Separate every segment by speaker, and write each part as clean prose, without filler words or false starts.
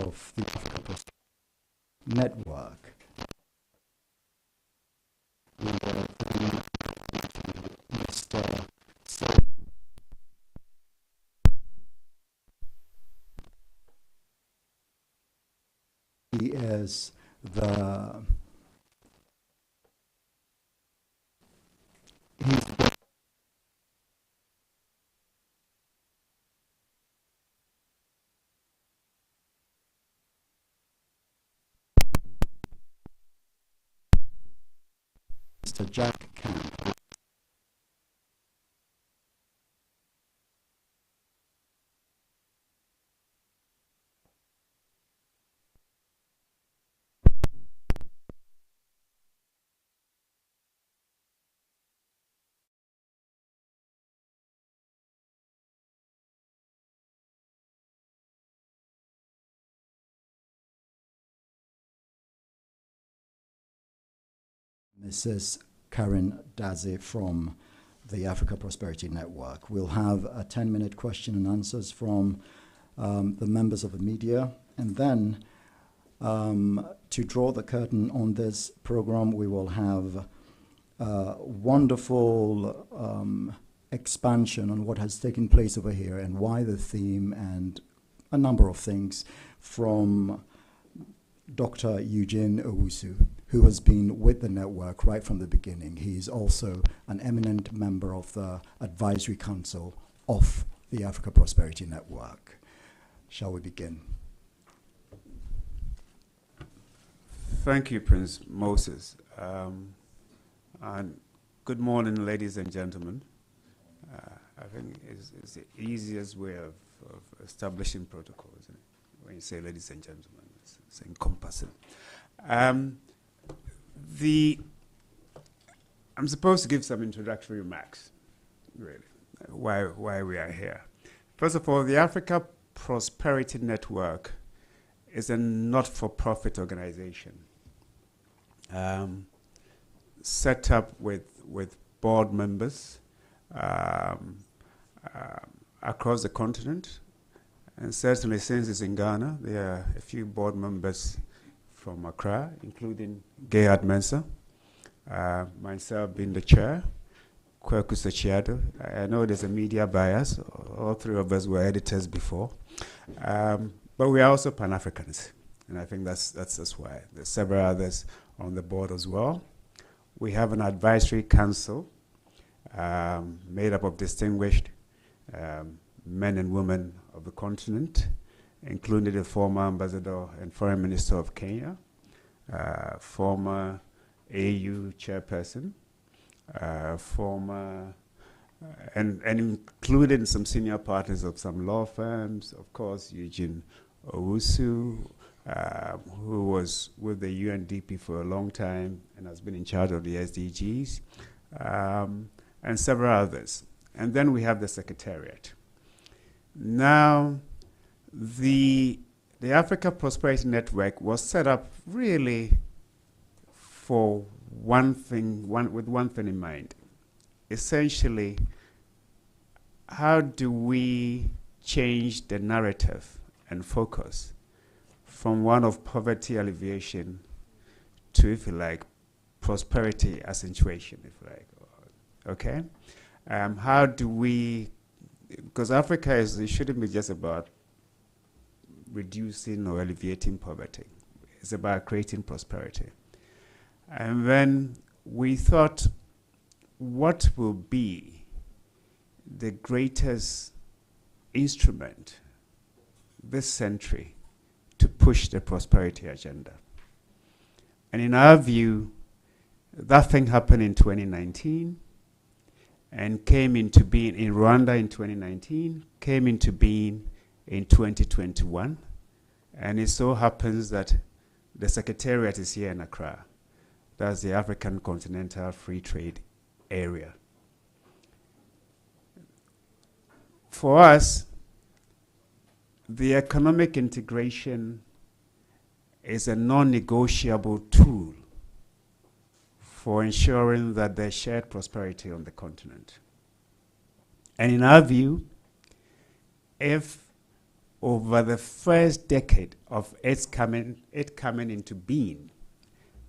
Speaker 1: of the Africa Prosperity Network. And then Mr. He is he's Mr. Jack Camp. Mrs. Karen Daze from the Africa Prosperity Network. We'll have a 10-minute question and answers from the members of the media. And then to draw the curtain on this program, we will have a wonderful expansion on what has taken place over here and why the theme and a number of things from Dr. Eugene Owusu, who has been with the network right from the beginning. He's also an eminent member of the Advisory Council of the Africa Prosperity Network. Shall we begin?
Speaker 2: Thank you, Prince Moses. And good morning, ladies and gentlemen. I think it's the easiest way of establishing protocol, isn't it? When you say ladies and gentlemen, it's encompassing. I'm supposed to give some introductory remarks, really, why we are here. First of all, the Africa Prosperity Network is a not-for-profit organization set up with board members across the continent. And certainly since it's in Ghana, there are a few board members from Accra, including Gayard Mensah, myself being the chair, Kweku Sachiado. I know there's a media bias. All three of us were editors before. But we are also Pan-Africans, and I think that's why. There's several others on the board as well. We have an advisory council made up of distinguished men and women of the continent, including the former ambassador and foreign minister of Kenya, former AU chairperson, former and including some senior partners of some law firms, of course, Eugene Owusu, who was with the UNDP for a long time and has been in charge of the SDGs, and several others. And then we have the Secretariat. Now, the Africa Prosperity Network was set up really for with one thing in mind. Essentially, how do we change the narrative and focus from one of poverty alleviation to, if you like, prosperity accentuation, if you like, okay? How do we, because Africa it shouldn't be just about reducing or alleviating poverty. It's about creating prosperity. And then we thought, what will be the greatest instrument this century to push the prosperity agenda? And in our view, that thing happened in 2019 and came into being in Rwanda in 2019, came into being in 2021. And it so happens that the Secretariat is here in Accra. That's the African Continental Free Trade Area. For us, the economic integration is a non-negotiable tool for ensuring that there's shared prosperity on the continent. And in our view, if over the first decade of it coming into being,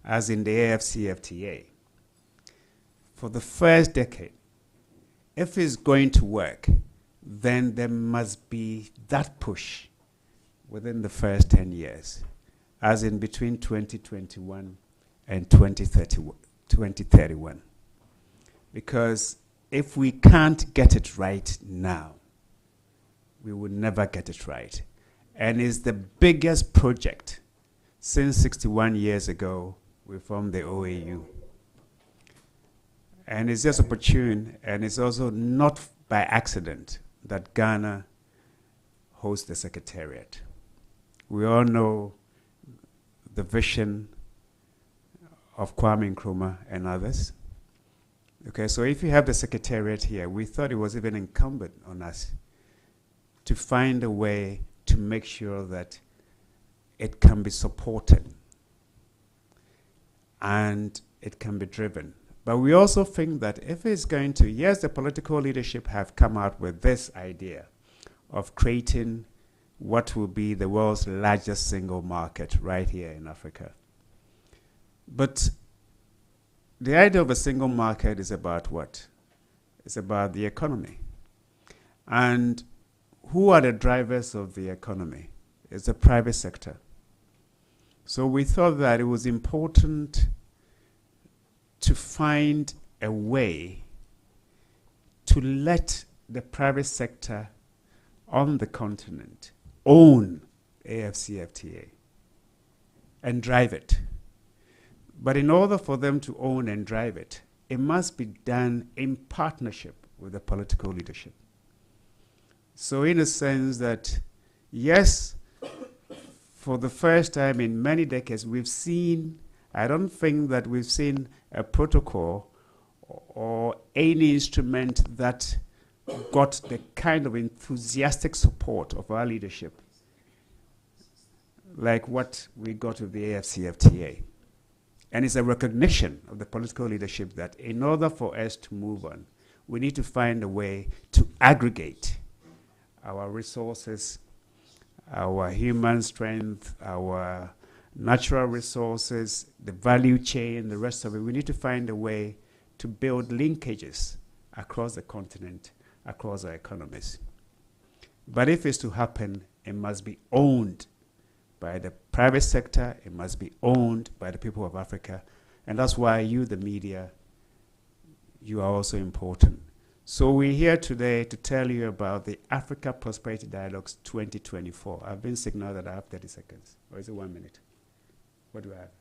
Speaker 2: as in the AFCFTA, for the first decade, if it's going to work, then there must be that push within the first 10 years, as in between 2021 and 2031. Because if we can't get it right now, we will never get it right. And it's the biggest project since 61 years ago we formed the OAU. And it's just opportune, and it's also not by accident that Ghana hosts the Secretariat. We all know the vision of Kwame Nkrumah and others. Okay, so if you have the Secretariat here, we thought it was even incumbent on us to find a way to make sure that it can be supported and it can be driven. But we also think that if it's going to, yes, the political leadership have come out with this idea of creating what will be the world's largest single market right here in Africa. But the idea of a single market is about what? It's about the economy. And who are the drivers of the economy? It's the private sector. So we thought that it was important to find a way to let the private sector on the continent own AFCFTA and drive it. But in order for them to own and drive it, it must be done in partnership with the political leadership. So in a sense that, yes, for the first time in many decades, we've seen, I don't think that we've seen a protocol or any instrument that got the kind of enthusiastic support of our leadership like what we got with the AFCFTA. And it's a recognition of the political leadership that in order for us to move on, we need to find a way to aggregate our resources, our human strength, our natural resources, the value chain, the rest of it. We need to find a way to build linkages across the continent, across our economies. But if it's to happen, it must be owned by the private sector, it must be owned by the people of Africa. And that's why you, the media, you are also important. So we're here today to tell you about the Africa Prosperity Dialogues 2024. I've been signaled that I have 30 seconds. Or is it 1 minute? What do I have?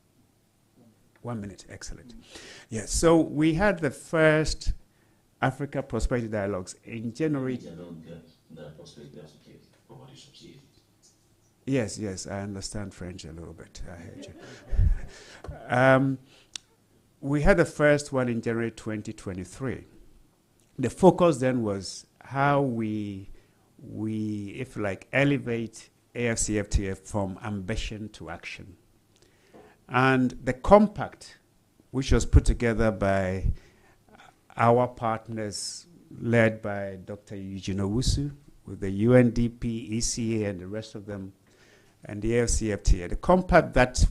Speaker 2: 1 minute, excellent. Yes, so we had the first Africa Prosperity Dialogues in January. Yes, I understand French a little bit. I heard you. We had the first one in January 2023. The focus then was how we if like, elevate AFCFTA from ambition to action. And the compact, which was put together by our partners, led by Dr. Eugene Owusu, with the UNDP, ECA, and the rest of them, and the AFCFTA. The compact that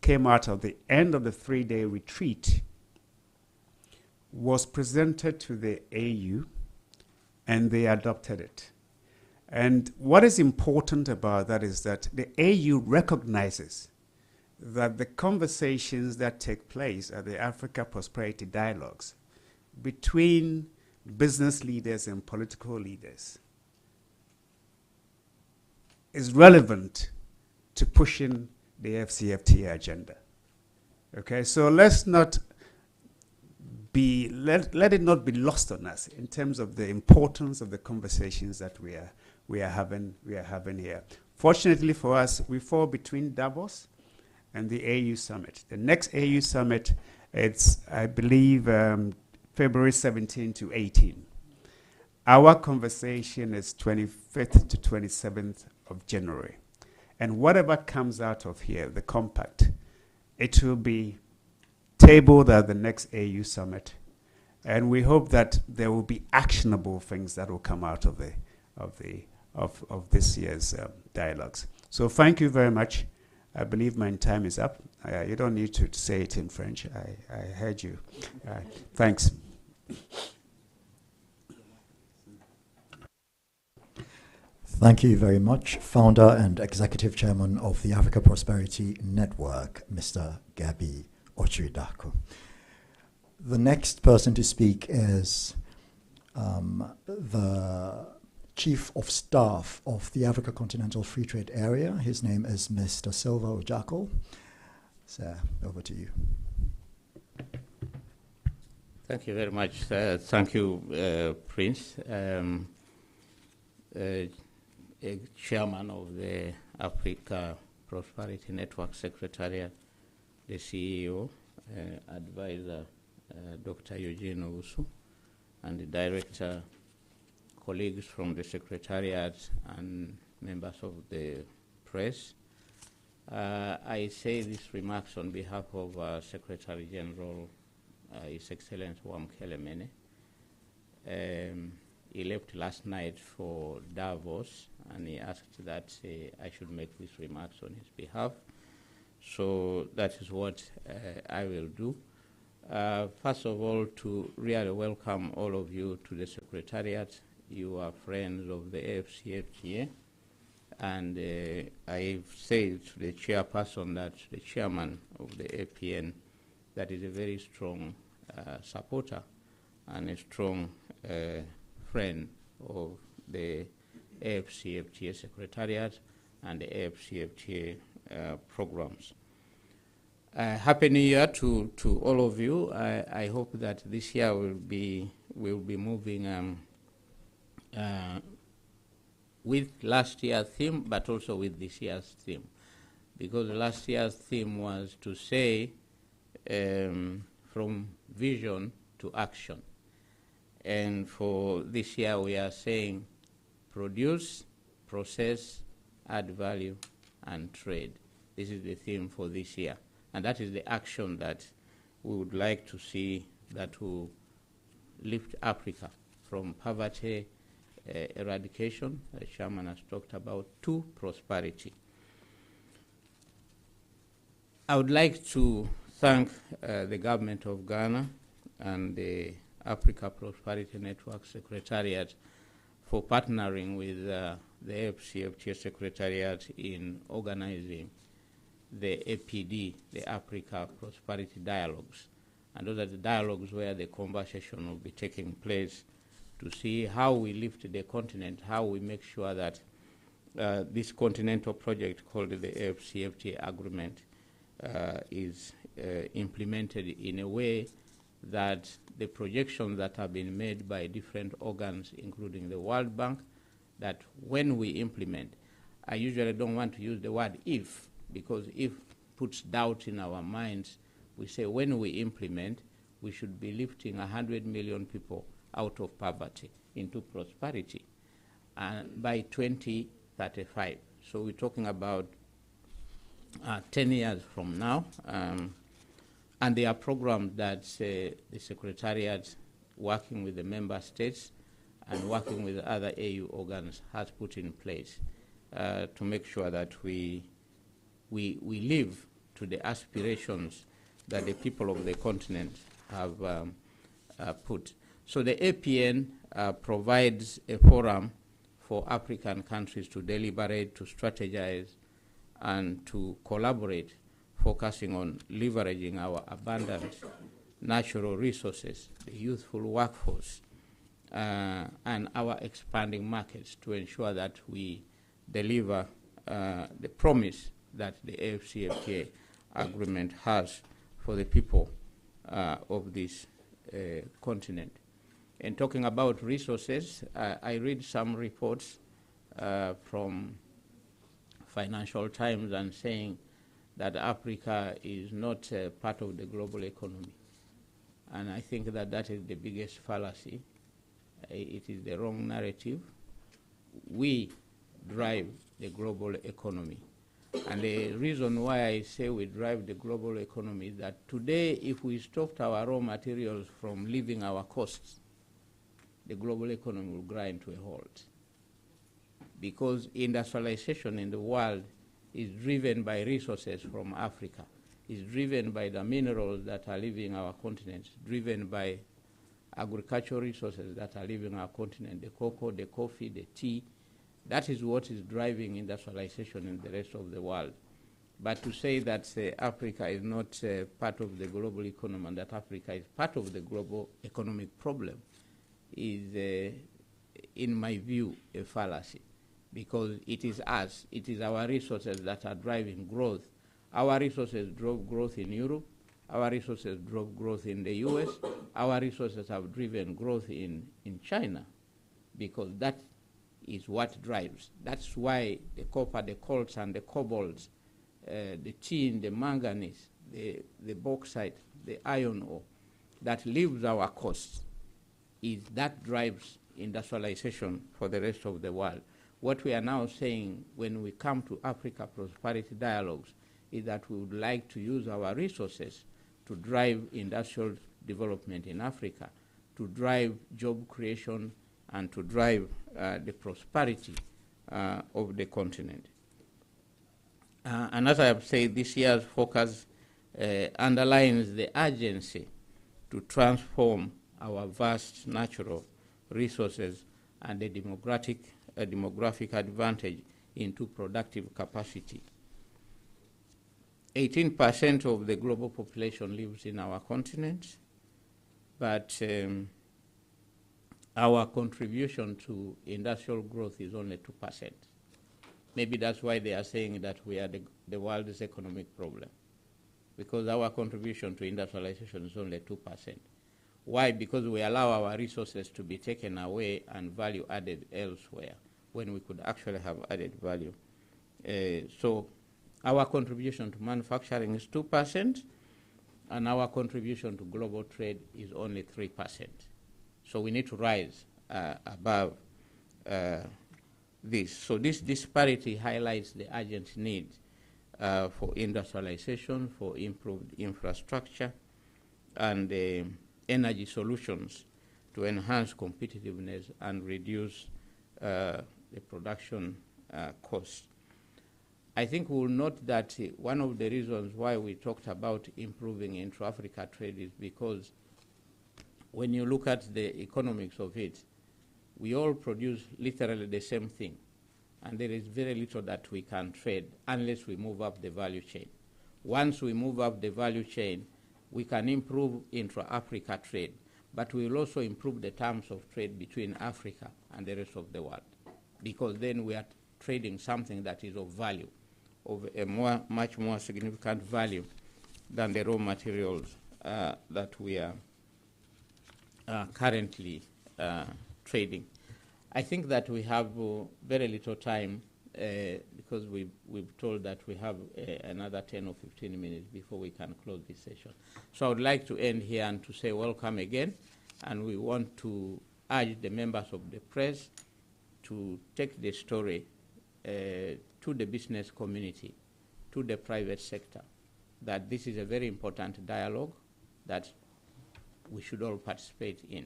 Speaker 2: came out of the end of the 3-day retreat was presented to the AU, and they adopted it. And what is important about that is that the AU recognizes that the conversations that take place at the Africa Prosperity Dialogues between business leaders and political leaders is relevant to pushing the FCFTA agenda. Okay, so let's not be, let it not be lost on us in terms of the importance of the conversations that we are having here. Fortunately for us, we fall between Davos and the AU Summit. The next AU Summit, it's, I believe, February 17 to 18. Our conversation is 25th to 27th of January. And whatever comes out of here, the compact, it will be tabled at the next AU Summit. And we hope that there will be actionable things that will come out of of this year's dialogues. So thank you very much. I believe my time is up. You don't need to say it in French. I heard you. Thanks.
Speaker 1: Thank you very much, Founder and Executive Chairman of the Africa Prosperity Network, Mr. Gabi Ochuidaku. The next person to speak is the Chief of Staff of the Africa Continental Free Trade Area. His name is Mr. Silva Ojako. Sir, over to you.
Speaker 3: Thank you very much. Thank you, Prince. Chairman of the Africa Prosperity Network Secretariat, the CEO, advisor, Dr. Eugene Owusu, and the director, colleagues from the Secretariat and members of the press. I say these remarks on behalf of Secretary General, His Excellency Wamkele Mene. He left last night for Davos, and he asked that I should make these remarks on his behalf. So that is what I will do. First of all, to really welcome all of you to the Secretariat. You are friends of the AFCFTA, and I've said to the chairperson, that the chairman of the APN, that is a very strong supporter and a strong friend of the AFCFTA Secretariat and the AFCFTA programs. Happy New Year to all of you. I hope that this year we'll be moving with last year's theme, but also with this year's theme, because last year's theme was to say from vision to action. And for this year, we are saying produce, process, add value, and trade. This is the theme for this year. And that is the action that we would like to see, that will lift Africa from poverty eradication, the chairman has talked about, to prosperity. I would like to thank the government of Ghana and the Africa Prosperity Network Secretariat for partnering with the AFCFTA Secretariat in organizing the APD, the Africa Prosperity Dialogues. And those are the dialogues where the conversation will be taking place to see how we lift the continent, how we make sure that this continental project called the AFCFTA Agreement is implemented in a way that the projections that have been made by different organs, including the World Bank, that when we implement, I usually don't want to use the word if, because if puts doubt in our minds. We say when we implement, we should be lifting 100 million people out of poverty into prosperity by 2035. So we're talking about 10 years from now. And there are programs that the Secretariat, working with the member states and working with other AU organs, has put in place to make sure that we live to the aspirations that the people of the continent have put. So the APN provides a forum for African countries to deliberate, to strategize, and to collaborate, focusing on leveraging our abundant natural resources, the youthful workforce, and our expanding markets to ensure that we deliver the promise that the AFCFTA agreement has for the people of this continent. And talking about resources, I read some reports from Financial Times and saying that Africa is not part of the global economy. And I think that that is the biggest fallacy. It is the wrong narrative. We drive the global economy. And the reason why I say we drive the global economy is that today, if we stopped our raw materials from leaving our coasts, the global economy will grind to a halt. because industrialization in the world is driven by resources from Africa, is driven by the minerals that are leaving our continent, driven by agricultural resources that are leaving our continent, the cocoa, the coffee, the tea. That is what is driving industrialization in the rest of the world. But to say that Africa is not part of the global economy and that Africa is part of the global economic problem is, in my view, a fallacy, because it is us, it is our resources that are driving growth. Our resources drove growth in Europe, our resources drove growth in the US, our resources have driven growth in China, because that is what drives. That's why the copper, the colts, and the cobalts, the tin, the manganese, the bauxite, the iron ore, that leaves our costs, is that drives industrialization for the rest of the world. What we are now saying when we come to Africa Prosperity Dialogues is that we would like to use our resources to drive industrial development in Africa, to drive job creation, and to drive the prosperity of the continent. And as I have said, this year's focus underlines the urgency to transform our vast natural resources and the demographic advantage into productive capacity. 18% of the global population lives in our continent, but our contribution to industrial growth is only 2%. Maybe that's why they are saying that we are the world's economic problem, because our contribution to industrialization is only 2%. Why? Because we allow our resources to be taken away and value added elsewhere, when we could actually have added value. So our contribution to manufacturing is 2%, and our contribution to global trade is only 3%. So we need to rise above this. So this disparity highlights the urgent need for industrialization, for improved infrastructure, and energy solutions to enhance competitiveness and reduce the production costs. I think we will note that one of the reasons why we talked about improving intra-Africa trade is because when you look at the economics of it, we all produce literally the same thing, and there is very little that we can trade unless we move up the value chain. Once we move up the value chain, we can improve intra-Africa trade, but we will also improve the terms of trade between Africa and the rest of the world, because then we are trading something that is of value, of a much more significant value than the raw materials that we are currently trading. I think that we have very little time because we've told that we have another 10 or 15 minutes before we can close this session. So I would like to end here and to say welcome again, and we want to urge the members of the press to take the story to the business community, to the private sector, that this is a very important dialogue that we should all participate in.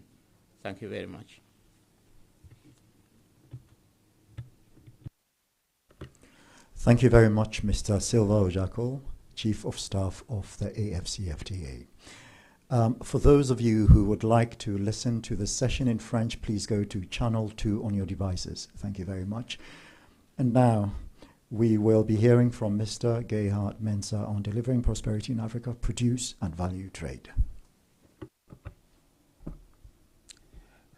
Speaker 3: Thank you very much.
Speaker 1: Thank you very much, Mr. Silva Ojakol, Chief of Staff of the AFCFTA. For those of you who would like to listen to the session in French, please go to channel 2 on your devices. Thank you very much. And now we will be hearing from Mr. Gerhard Menzer on delivering prosperity in Africa, produce and value trade.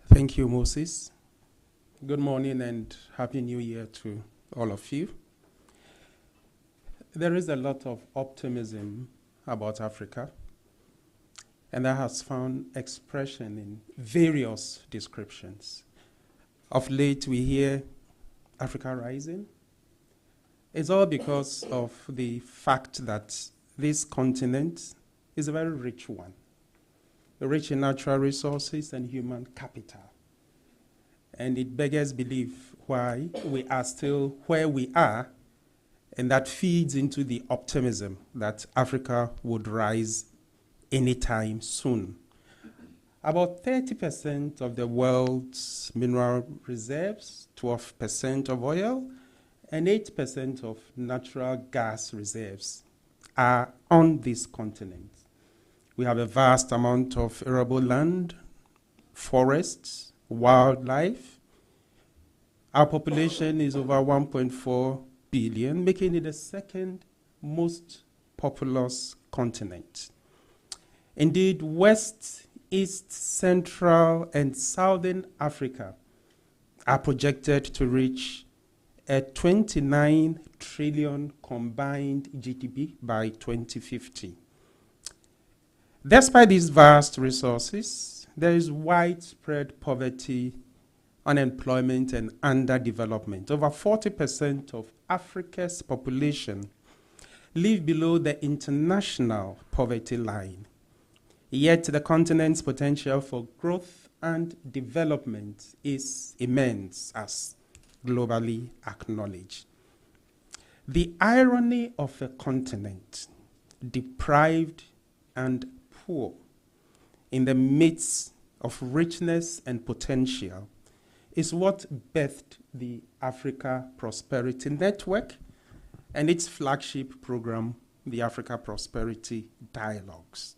Speaker 4: Thank you, Moses. Good morning and Happy New Year to all of you. There is a lot of optimism about Africa, and that has found expression in various descriptions. Of late, we hear Africa rising. It's all because of the fact that this continent is a very rich one, rich in natural resources and human capital. And it beggars belief why we are still where we are, and that feeds into the optimism that Africa would rise anytime soon. About 30% of the world's mineral reserves, 12% of oil, and 8% of natural gas reserves are on this continent. We have a vast amount of arable land, forests, wildlife. Our population is over 1.4 billion, making it the second most populous continent. Indeed, West, East, Central, and Southern Africa are projected to reach a 29 trillion combined GDP by 2050. Despite these vast resources, there is widespread poverty, unemployment, and underdevelopment. Over 40% of Africa's population live below the international poverty line. Yet the continent's potential for growth and development is immense, as globally acknowledged. The irony of a continent deprived and poor in the midst of richness and potential is what birthed the Africa Prosperity Network and its flagship program, the Africa Prosperity Dialogues.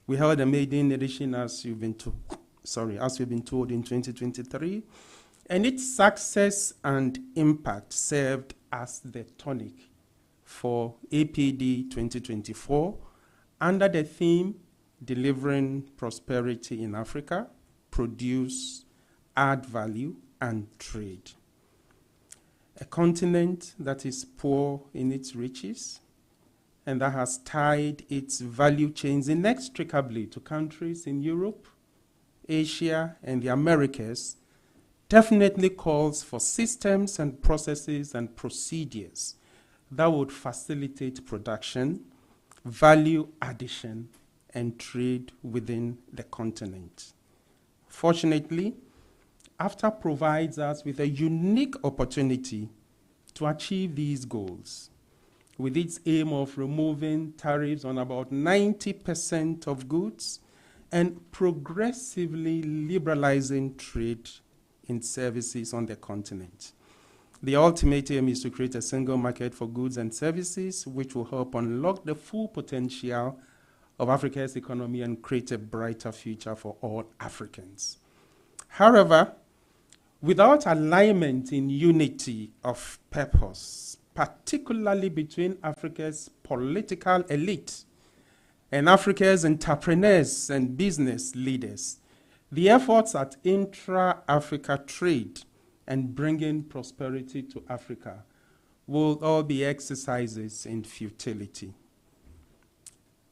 Speaker 4: We held a maiden edition, as we've been told in 2023, and its success and impact served as the tonic for APD 2024 under the theme Delivering Prosperity in Africa, Produce, Add Value, and Trade. A continent that is poor in its riches and that has tied its value chains inextricably to countries in Europe, Asia, and the Americas, definitely calls for systems and processes and procedures that would facilitate production, value addition, and trade within the continent. Fortunately, AfTA provides us with a unique opportunity to achieve these goals, with its aim of removing tariffs on about 90% of goods and progressively liberalizing trade in services on the continent. The ultimate aim is to create a single market for goods and services, which will help unlock the full potential of Africa's economy and create a brighter future for all Africans. However, without alignment in unity of purpose, particularly between Africa's political elite and Africa's entrepreneurs and business leaders, the efforts at intra-Africa trade and bringing prosperity to Africa will all be exercises in futility.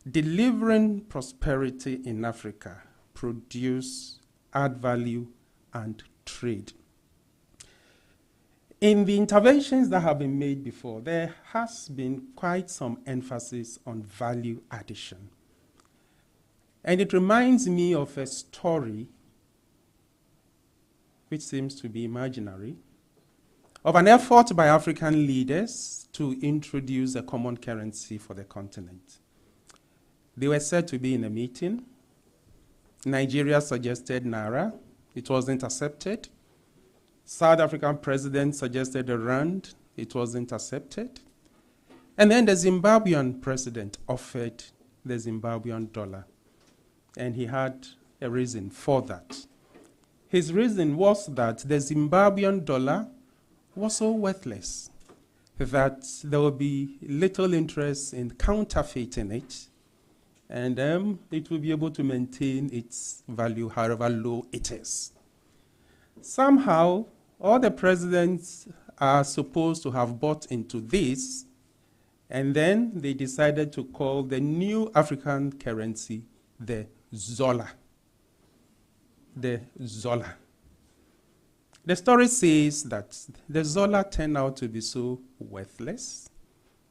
Speaker 4: Delivering prosperity in Africa, produce, add value, and trade. In the interventions that have been made before, there has been quite some emphasis on value addition. And it reminds me of a story, which seems to be imaginary, of an effort by African leaders to introduce a common currency for the continent. They were said to be in a meeting. Nigeria suggested Naira. It wasn't accepted. South African president suggested a rand. It wasn't accepted. And then the Zimbabwean president offered the Zimbabwean dollar. And he had a reason for that. His reason was that the Zimbabwean dollar was so worthless that there would be little interest in counterfeiting it, and it will be able to maintain its value however low it is. Somehow, all the presidents are supposed to have bought into this, and then they decided to call the new African currency the Zola. The Zola. The story says that the Zola turned out to be so worthless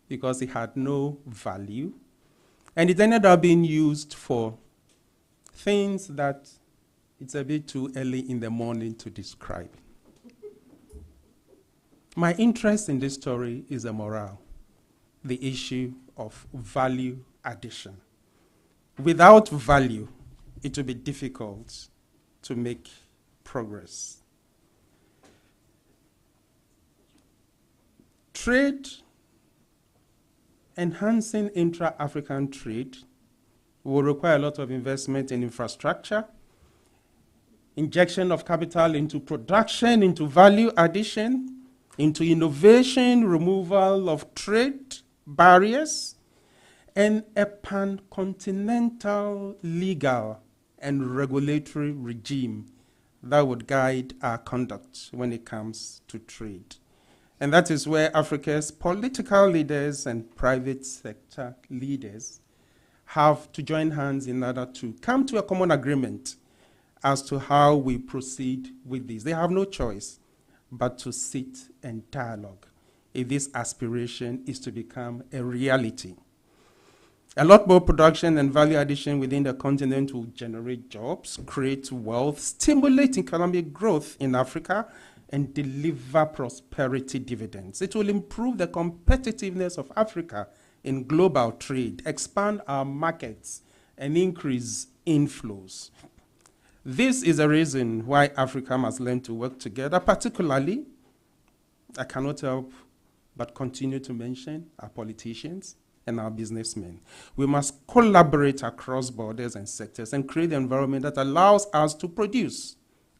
Speaker 4: because it had no value, and it ended up being used for things that it's a bit too early in the morning to describe. My interest in this story is the morale, the issue of value addition. Without value, it will be difficult to make progress. Trade, enhancing intra-African trade, will require a lot of investment in infrastructure, injection of capital into production, into value addition, into innovation, removal of trade barriers, and a pan-continental legal and regulatory regime that would guide our conduct when it comes to trade. And that is where Africa's political leaders and private sector leaders have to join hands in order to come to a common agreement as to how we proceed with this. They have no choice but to sit and dialogue if this aspiration is to become a reality. A lot more production and value addition within the continent will generate jobs, create wealth, stimulate economic growth in Africa, and deliver prosperity dividends. It will improve the competitiveness of Africa in global trade, expand our markets, and increase inflows. This is a reason why Africa must learn to work together. Particularly, I cannot help but continue to mention our politicians and our businessmen. We must collaborate across borders and sectors and create an environment that allows us to produce,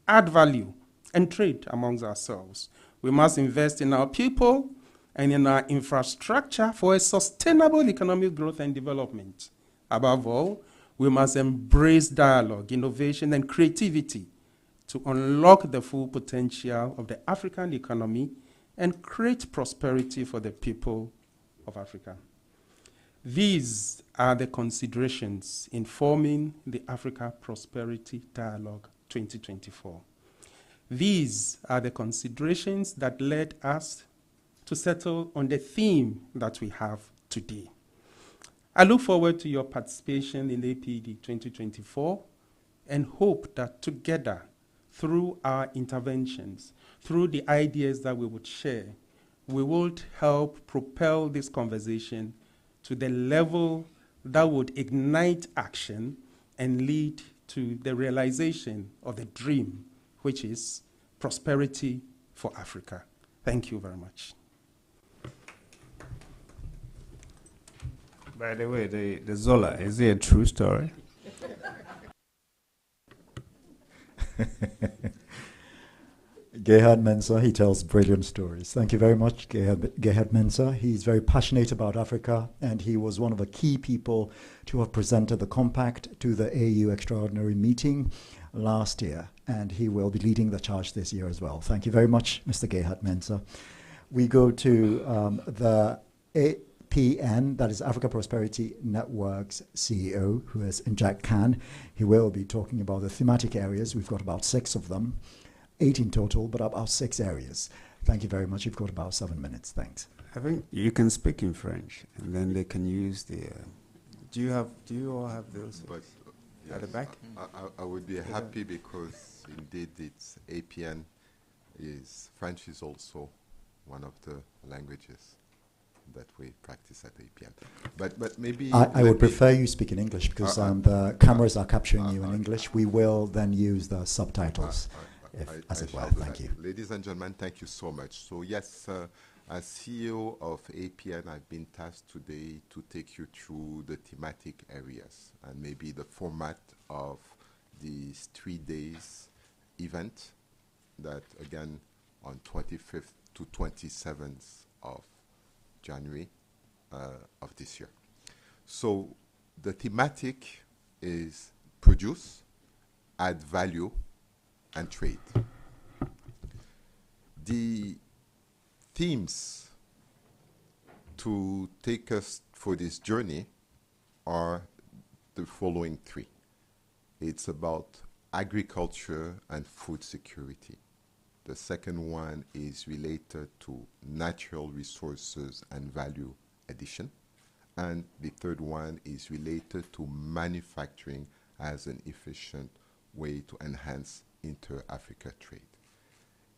Speaker 4: add value, and trade amongst ourselves. We must invest in our people and in our infrastructure for a sustainable economic growth and development. Above all, we must embrace dialogue, innovation, and creativity to unlock the full potential of the African economy and create prosperity for the people of Africa. These are the considerations informing the Africa Prosperity Dialogue 2024. These are the considerations that led us to settle on the theme that we have today. I look forward to your participation in APD 2024 and hope that together, through our interventions, through the ideas that we would share, we would help propel this conversation to the level that would ignite action and lead to the realization of the dream, which is prosperity for Africa. Thank you very much.
Speaker 2: By the way, the Zola, is it a true story?
Speaker 1: Gerhard Menzer, he tells brilliant stories. Thank you very much, Gerhard Menzer. He's very passionate about Africa, and he was one of the key people to have presented the compact to the AU Extraordinary Meeting last year, and he will be leading the charge this year as well. Thank you very much, Mr. Gerhard Menzer. We go to the APN, that is Africa Prosperity Network's CEO, who is Njak Khan. He will be talking about the thematic areas. We've got about 6 of them. 8 in total, but about 6 areas. Thank you very much. You've got about 7 minutes. Thanks.
Speaker 2: I think you can speak in French, and then they can use the. Do you all have those?
Speaker 5: But
Speaker 2: at the back?
Speaker 5: I would be happy because indeed it's APN French is also one of the languages that we practice at APN. But maybe
Speaker 1: I would prefer you speak in English because the cameras are capturing you in English. We will then use the subtitles. As it were. Thank you.
Speaker 5: Ladies and gentlemen, thank you so much. So yes, as CEO of APN, I've been tasked today to take you through the thematic areas and maybe the format of this 3 days event that, again, on 25th to 27th of January of this year. So the thematic is produce, add value, and trade. The themes to take us for this journey are the following 3. It's about agriculture and food security. The second one is related to natural resources and value addition. And the third one is related to manufacturing as an efficient way to enhance inter-Africa trade.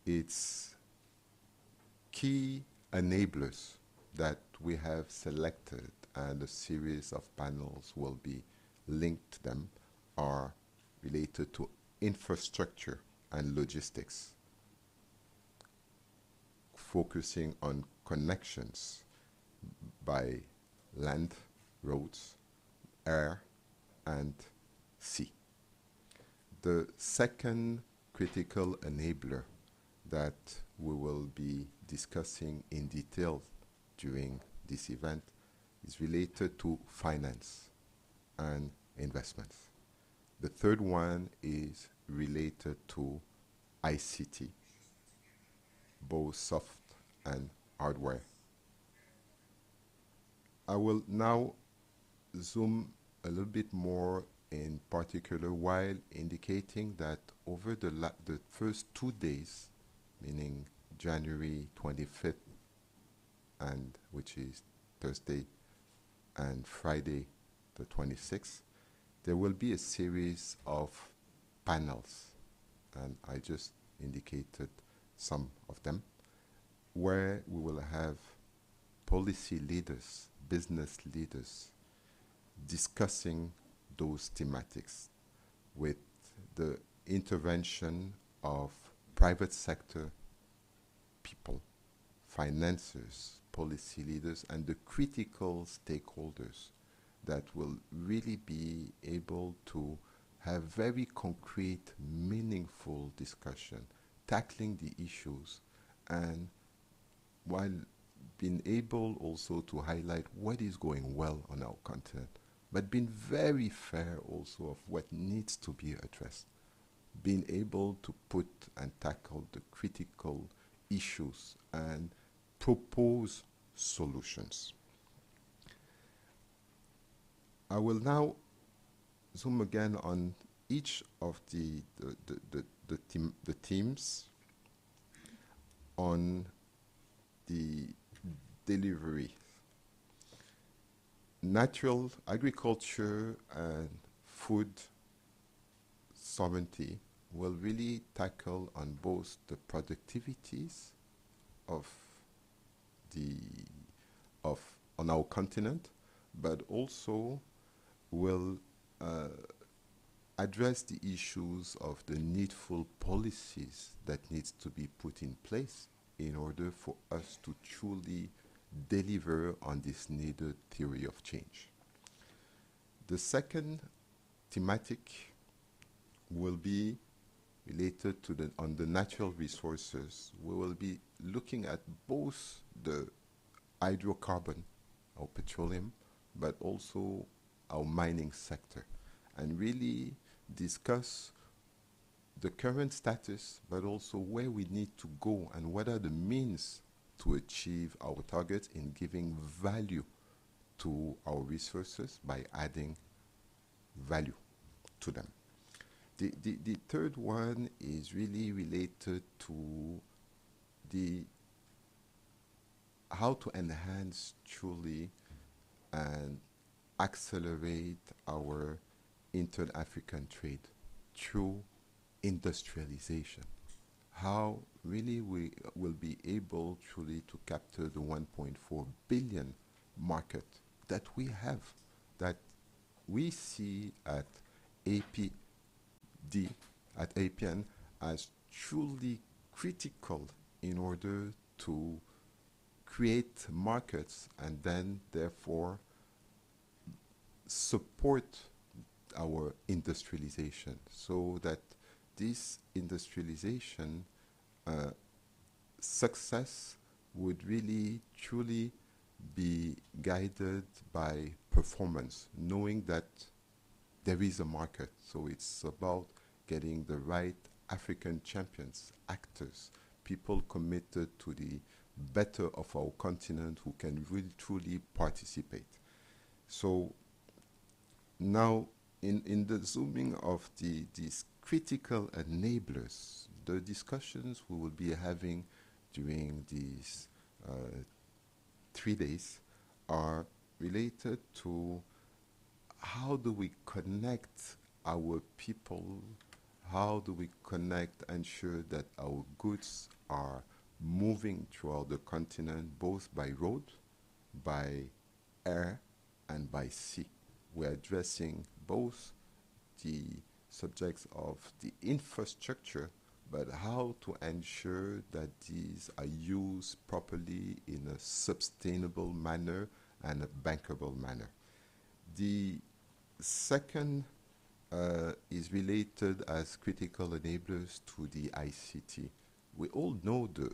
Speaker 5: It's key enablers that we have selected, and a series of panels will be linked to them, are related to infrastructure and logistics, focusing on connections by land, roads, air, and sea. The second critical enabler that we will be discussing in detail during this event is related to finance and investments. The third one is related to ICT, both soft and hardware. I will now zoom a little bit more in particular while indicating that over the first 2 days, meaning January 25th, and which is Thursday, and Friday the 26th, there will be a series of panels, and I just indicated some of them, where we will have policy leaders, business leaders, discussing those thematics with the intervention of private sector people, financiers, policy leaders, and the critical stakeholders that will really be able to have very concrete, meaningful discussion, tackling the issues, and while being able also to highlight what is going well on our continent, but being very fair also of what needs to be addressed, being able to put and tackle the critical issues and propose solutions. I will now zoom again on each of the teams on the delivery. Natural agriculture and food sovereignty will really tackle on both the productivities on our continent, but also will address the issues of the needful policies that needs to be put in place in order for us to truly deliver on this needed theory of change. The second thematic will be related to on the natural resources. We will be looking at both the hydrocarbon, or petroleum, but also our mining sector, and really discuss the current status, but also where we need to go and what are the means to achieve our targets in giving value to our resources by adding value to them. The third one is really related to how to enhance truly and accelerate our inter-African trade through industrialization. How really we will be able truly to capture the 1.4 billion market that we have, that we see at APN as truly critical in order to create markets and then therefore support our industrialization, so that this industrialization success would really truly be guided by performance, knowing that there is a market. So it's about getting the right African champions, actors, people committed to the better of our continent who can really truly participate. So now in the zooming of these critical enablers, the discussions we will be having during these 3 days are related to how do we connect our people, how do we connect, ensure that our goods are moving throughout the continent, both by road, by air, and by sea. We're addressing both the subjects of the infrastructure, but how to ensure that these are used properly in a sustainable manner and a bankable manner. The second is related as critical enablers to the ICT. We all know the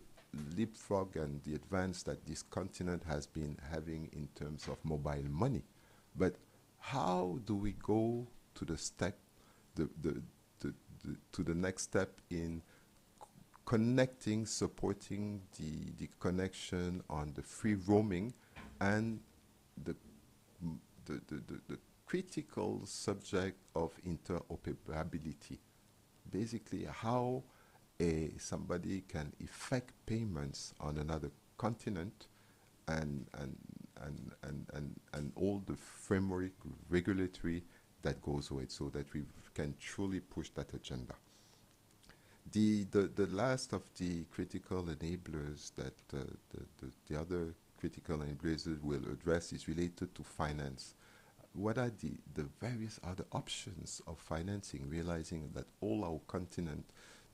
Speaker 5: leapfrog and the advance that this continent has been having in terms of mobile money. But how do we go to the step, to the next step in connecting, supporting the connection on the free roaming and the critical subject of interoperability? Basically, how somebody can effect payments on another continent and all the framework regulatory that goes with it, so that we can truly push that agenda. The last of the critical enablers that the other critical enablers will address is related to finance. What are the various other options of financing, realizing that all our continent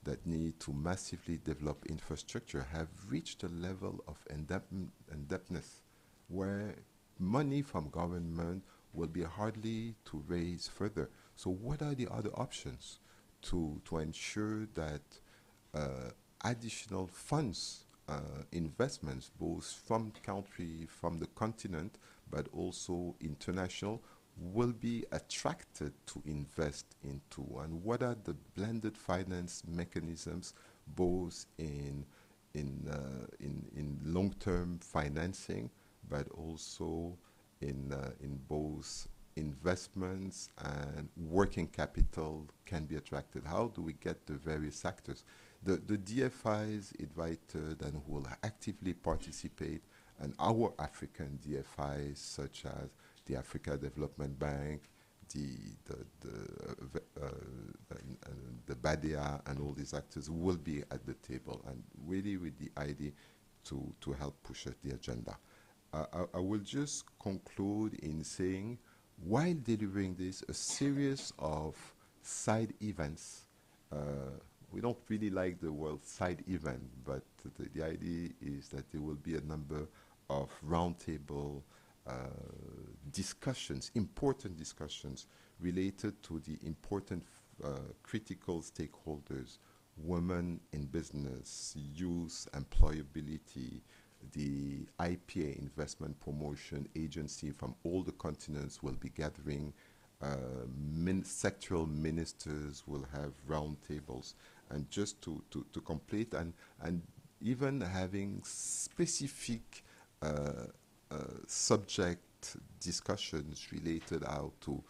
Speaker 5: that need to massively develop infrastructure have reached a level of indebtedness where money from government will be hardly to raise further. So what are the other options to ensure that additional funds, investments, both from country, from the continent, but also international, will be attracted to invest into? And what are the blended finance mechanisms, both in long-term financing, but also in both investments and working capital can be attracted? How do we get the various actors? The DFIs invited and who will actively participate, and our African DFIs such as the Africa Development Bank, the BADEA, and all these actors will be at the table, and really with the idea to help push the agenda. I will just conclude in saying, while delivering this, a series of side events. We don't really like the word side event, but the idea is that there will be a number of roundtable discussions, important discussions related to the important critical stakeholders: women in business, youth employability, the IPA, Investment Promotion Agency from all the continents will be gathering. Sectoral ministers will have roundtables, and just to complete and even having specific subject discussions related how to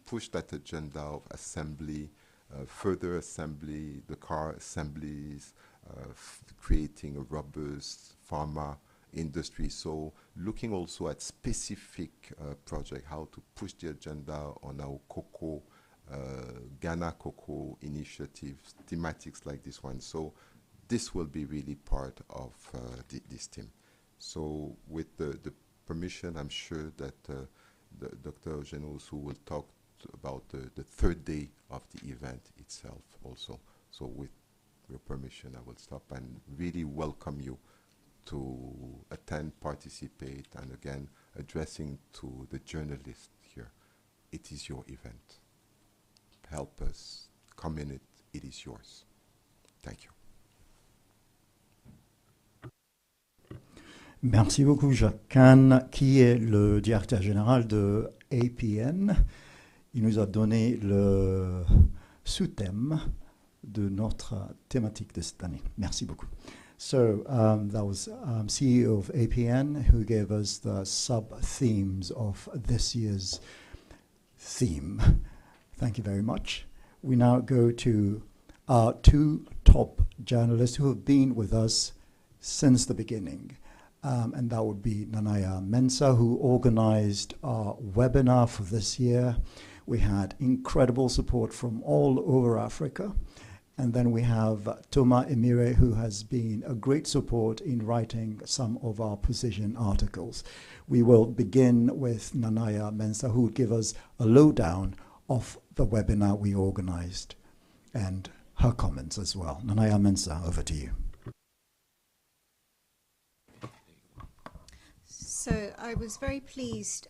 Speaker 5: push that agenda of assembly, further assembly, the car assemblies, creating a robust pharma industry. So looking also at specific project, how to push the agenda on our cocoa, Ghana Cocoa initiatives, thematics like this one. So this will be really part of this team. So with the permission, I'm sure that Dr. Eugène Owusu will talk about the third day of the event itself also. So with your permission, I will stop and really welcome you to attend, participate, and again, addressing to the journalists here. It is your event. Help us, come in it, it is yours. Thank you.
Speaker 1: Merci beaucoup, Jacques Kahn, qui est le directeur général de APN. Il nous a donné le sous-thème de notre thématique de cette année. Merci beaucoup. So that was CEO of APN who gave us the sub-themes of this year's theme. Thank you very much. We now go to our two top journalists who have been with us since the beginning. And that would be Nanaya Mensah, who organized our webinar for this year. We had incredible support from all over Africa. And then we have Thomas Emire, who has been a great support in writing some of our position articles. We will begin with Nanaya Mensah, who will give us a lowdown of the webinar we organized and her comments as well. Nanaya Mensah, over to you.
Speaker 6: So I was very pleased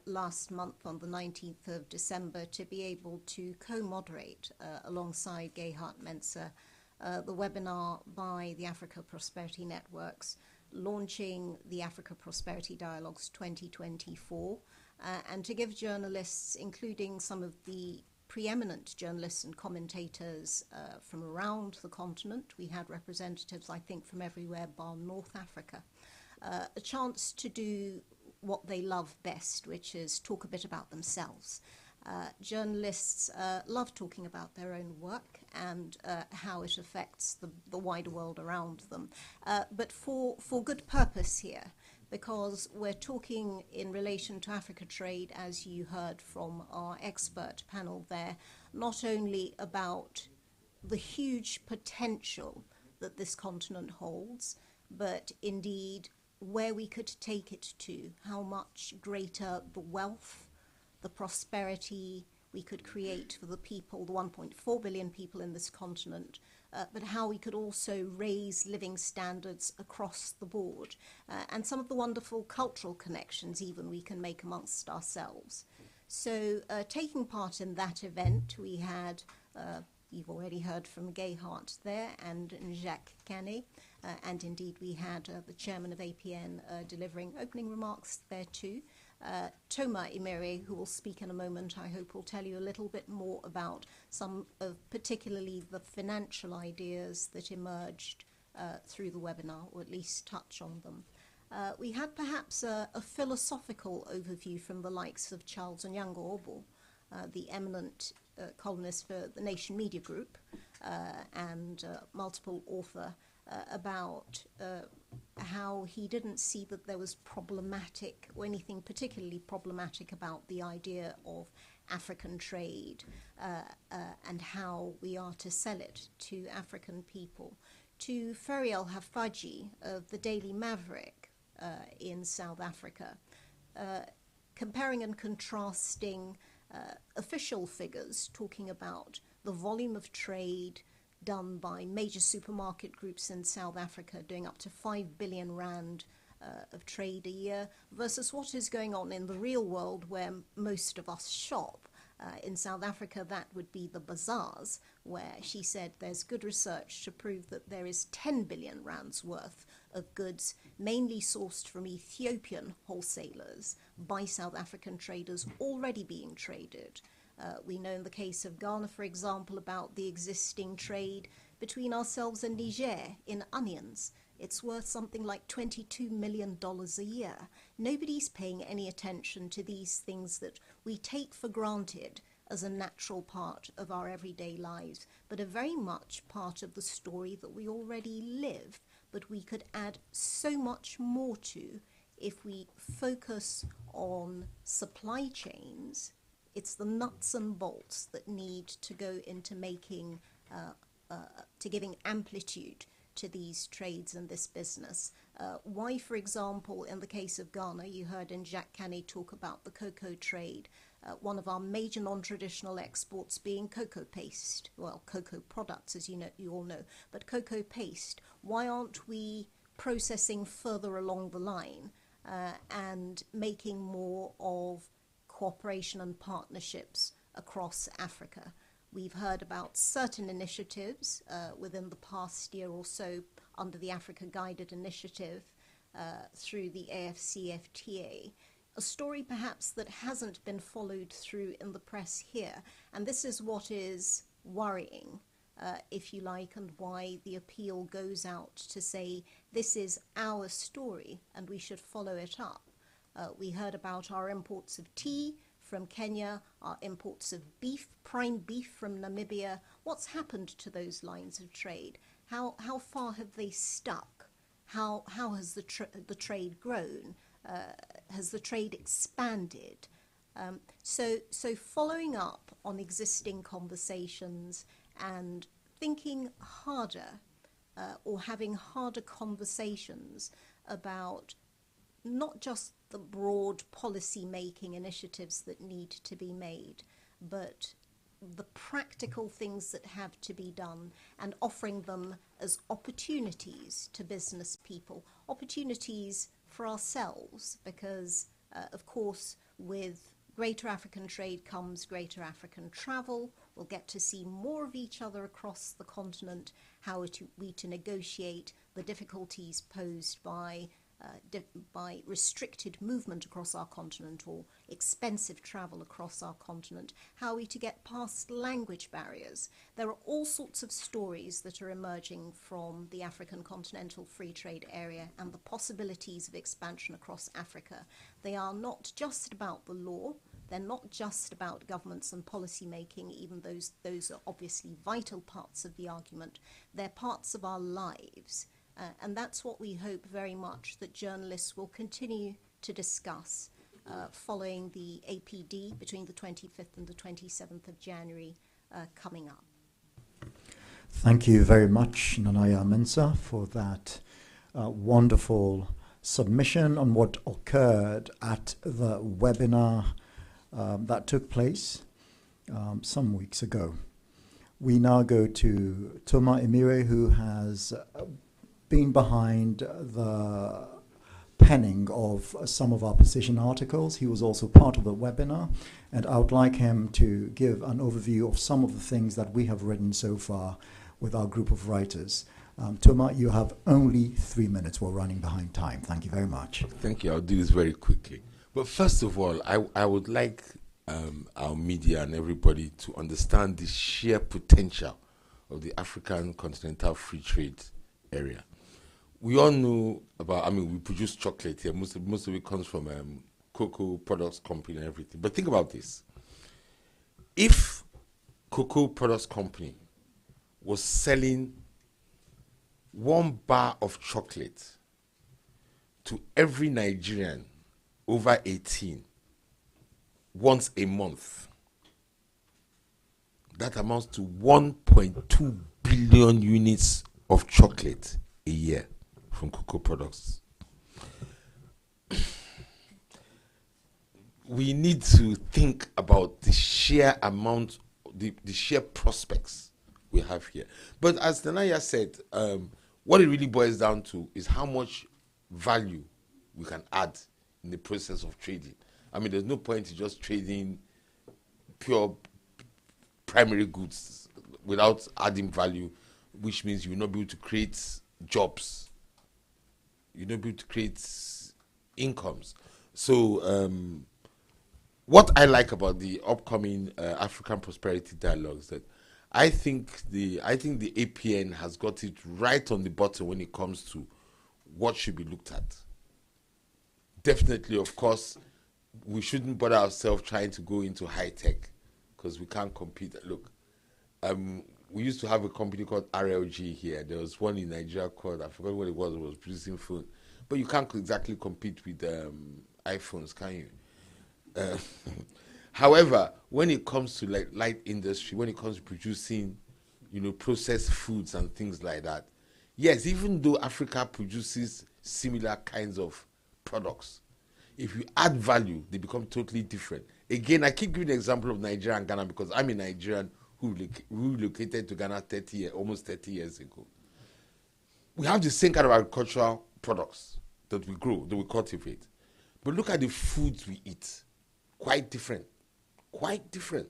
Speaker 6: last month on the 19th of December to be able to co-moderate alongside Gehat Mensah the webinar by the Africa Prosperity Networks launching the Africa Prosperity Dialogues 2024 and to give journalists, including some of the preeminent journalists and commentators from around the continent, we had representatives I think from everywhere bar North Africa, a chance to do what they love best, which is talk a bit about themselves. Journalists love talking about their own work and how it affects the wider world around them, but for good purpose here, because we're talking in relation to Africa trade, as you heard from our expert panel there, not only about the huge potential that this continent holds, but indeed where we could take it to, how much greater the wealth, the prosperity we could create for the people, the 1.4 billion people in this continent, but how we could also raise living standards across the board, and some of the wonderful cultural connections even we can make amongst ourselves. So taking part in that event, we had, you've already heard from Gehat there, and Jacques Canet, and indeed we had the chairman of APN delivering opening remarks there too. Toma Imere, who will speak in a moment, I hope will tell you a little bit more about some of particularly the financial ideas that emerged through the webinar, or at least touch on them. We had perhaps a philosophical overview from the likes of Charles Onyango-Obo, the eminent columnist for the Nation Media Group and multiple author, about how he didn't see that there was problematic or anything particularly problematic about the idea of African trade and how we are to sell it to African people. To Fariel Hafaji of the Daily Maverick in South Africa, comparing and contrasting official figures talking about the volume of trade done by major supermarket groups in South Africa, doing up to 5 billion rand of trade a year, versus what is going on in the real world where most of us shop. In South Africa, that would be the bazaars, where she said there's good research to prove that there is 10 billion rands worth of goods, mainly sourced from Ethiopian wholesalers by South African traders, already being traded. We know in the case of Ghana, for example, about the existing trade between ourselves and Niger in onions. It's worth something like $22 million a year. Nobody's paying any attention to these things that we take for granted as a natural part of our everyday lives, but are very much part of the story that we already live, but we could add so much more to if we focus on supply chains. It's the nuts and bolts that need to go into making, to giving amplitude to these trades and this business. Why, for example, in the case of Ghana, you heard in Jacques Canet talk about the cocoa trade, one of our major non-traditional exports being cocoa paste, well, cocoa products, as you know, you all know, but cocoa paste. Why aren't we processing further along the line and making more of cooperation and partnerships across Africa? We've heard about certain initiatives within the past year or so under the Africa Guided Initiative through the AFCFTA, a story perhaps that hasn't been followed through in the press here. And this is what is worrying, if you like, and why the appeal goes out to say this is our story and we should follow it up. We heard about our imports of tea from Kenya, our imports of beef, prime beef from Namibia. What's happened to those lines of trade? How far have they stuck? How has the trade grown? Has the trade expanded? So following up on existing conversations and thinking harder or having harder conversations about not just the broad policy-making initiatives that need to be made, but the practical things that have to be done and offering them as opportunities to business people, opportunities for ourselves, because of course with greater African trade comes greater African travel. We'll get to see more of each other across the continent, how we to negotiate the difficulties posed by restricted movement across our continent or expensive travel across our continent, how are we to get past language barriers. There are all sorts of stories that are emerging from the African Continental Free Trade Area and the possibilities of expansion across Africa. They are not just about the law, they're not just about governments and policy making, even those are obviously vital parts of the argument. They're parts of our lives. And that's what we hope very much that journalists will continue to discuss following the APD between the 25th and the 27th of January coming up.
Speaker 1: Thank you very much, Nanaya Mensah, for that wonderful submission on what occurred at the webinar that took place some weeks ago. We now go to Toma Emire, who has been behind the penning of some of our position articles. He was also part of the webinar, and I would like him to give an overview of some of the things that we have written so far with our group of writers. Toma, you have only 3 minutes. We're running behind time. Thank you very much.
Speaker 7: Thank you. I'll do this very quickly. But first of all, I would like our media and everybody to understand the sheer potential of the African Continental Free Trade Area. We all know about, we produce chocolate here. Most of it comes from Cocoa Products Company and everything. But think about this. If Cocoa Products Company was selling 1 bar of chocolate to every Nigerian over 18 once a month, that amounts to 1.2 billion units of chocolate a year from cocoa products. We need to think about the sheer amount, the sheer prospects we have here. But as Nanaya said, what it really boils down to is how much value we can add in the process of trading. There's no point in just trading pure primary goods without adding value, which means you will not be able to create jobs. You'll not be able to create incomes. So what I like about the upcoming African Prosperity Dialogues, that I think the APN has got it right on the button when it comes to what should be looked at. Definitely, of course, we shouldn't bother ourselves trying to go into high tech because we can't compete. Look, we used to have a company called RLG here. There was one in Nigeria called, I forgot what it was producing phone. But you can't exactly compete with iPhones, can you? However, when it comes to like light industry, when it comes to producing, processed foods and things like that, yes, even though Africa produces similar kinds of products, if you add value, they become totally different. Again, I keep giving the example of Nigeria and Ghana because I'm a Nigerian who relocated to Ghana almost 30 years ago. We have the same kind of agricultural products that we grow, that we cultivate. But look at the foods we eat. Quite different. Quite different.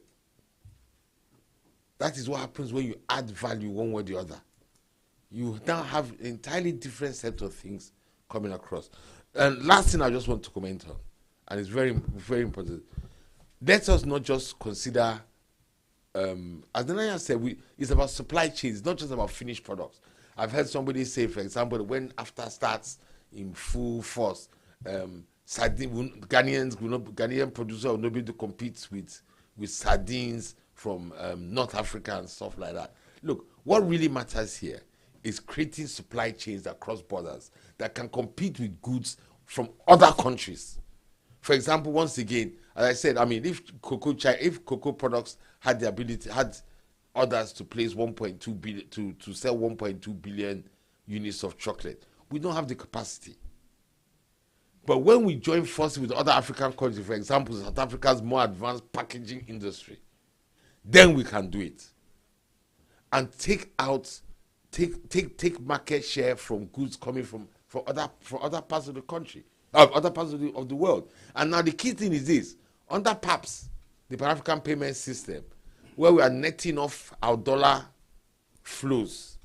Speaker 7: That is what happens when you add value one way or the other. You now have an entirely different set of things coming across. And last thing I just want to comment on, and it's very, very important. Let us not just consider, as Nanaya said, it's about supply chains, not just about finished products. I've heard somebody say, for example, when AFTA starts in full force, Ghanaian producers will not be able to compete with sardines from North Africa and stuff like that. Look, what really matters here is creating supply chains that cross borders that can compete with goods from other countries. For example, once again, as I said, if cocoa products had the ability, had orders to place 1.2 billion to sell 1.2 billion units of chocolate, we don't have the capacity. But when we join forces with other African countries, for example, South Africa's more advanced packaging industry, then we can do it. And take market share from goods coming from other parts of the country, other parts of the world. And now the key thing is this: under PAPS, the Pan African Payment System, where we are netting off our dollar flows,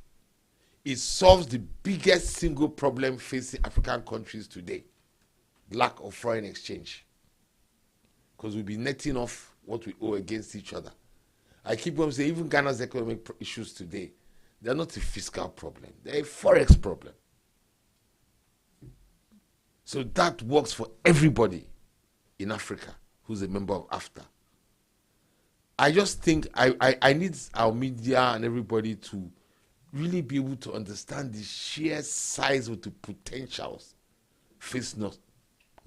Speaker 7: it solves the biggest single problem facing African countries today: lack of foreign exchange. Because we'll be netting off what we owe against each other. I keep on saying, even Ghana's economic issues today, they're not a fiscal problem, they're a forex problem. So that works for everybody in Africa who's a member of AFTA. I just think I need our media and everybody to really be able to understand the sheer size of the potentials facing us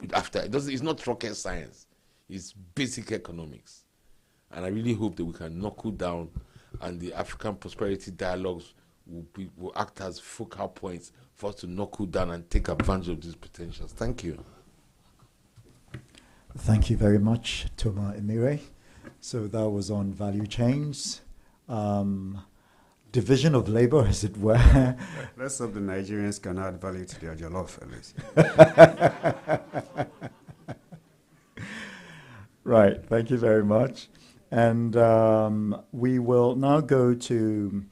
Speaker 7: with AFTA. It's not rocket science, it's basic economics. And I really hope that we can knuckle down, and the African Prosperity Dialogues will act as focal points for us to knuckle down and take advantage of these potentials. Thank you.
Speaker 1: Thank you very much, Toma Emire. So that was on value chains, division of labor, as it were.
Speaker 2: Let's hope the Nigerians can add value to their jollof, at least.
Speaker 1: Right, thank you very much. And we will now go to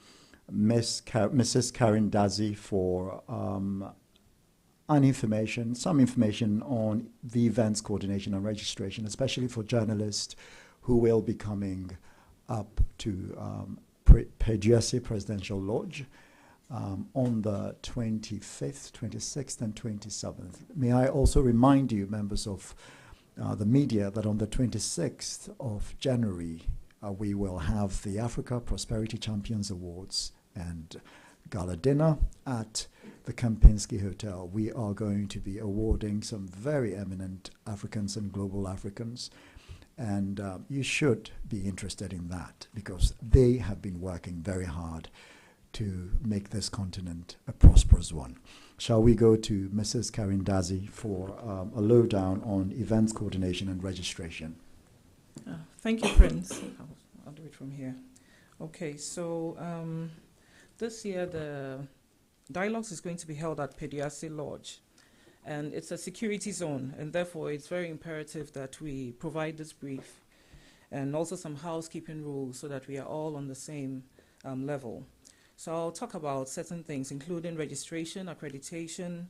Speaker 1: Mrs. Karen Dadzie for some information on the events coordination and registration, especially for journalists who will be coming up to PEDUASI Presidential Lodge on the 25th, 26th, and 27th. May I also remind you, members of the media, that on the 26th of January, we will have the Africa Prosperity Champions Awards and gala dinner at the Kempinski Hotel. We are going to be awarding some very eminent Africans and global Africans, and you should be interested in that because they have been working very hard to make this continent a prosperous one. Shall we go to Mrs. Karen Dadzie for a lowdown on events coordination and registration?
Speaker 8: Thank you, Prince. I'll do it from here. Okay, so this year the Dialogues is going to be held at PEDUASI Lodge, and it's a security zone, and therefore it's very imperative that we provide this brief and also some housekeeping rules so that we are all on the same level. So I'll talk about certain things, including registration, accreditation,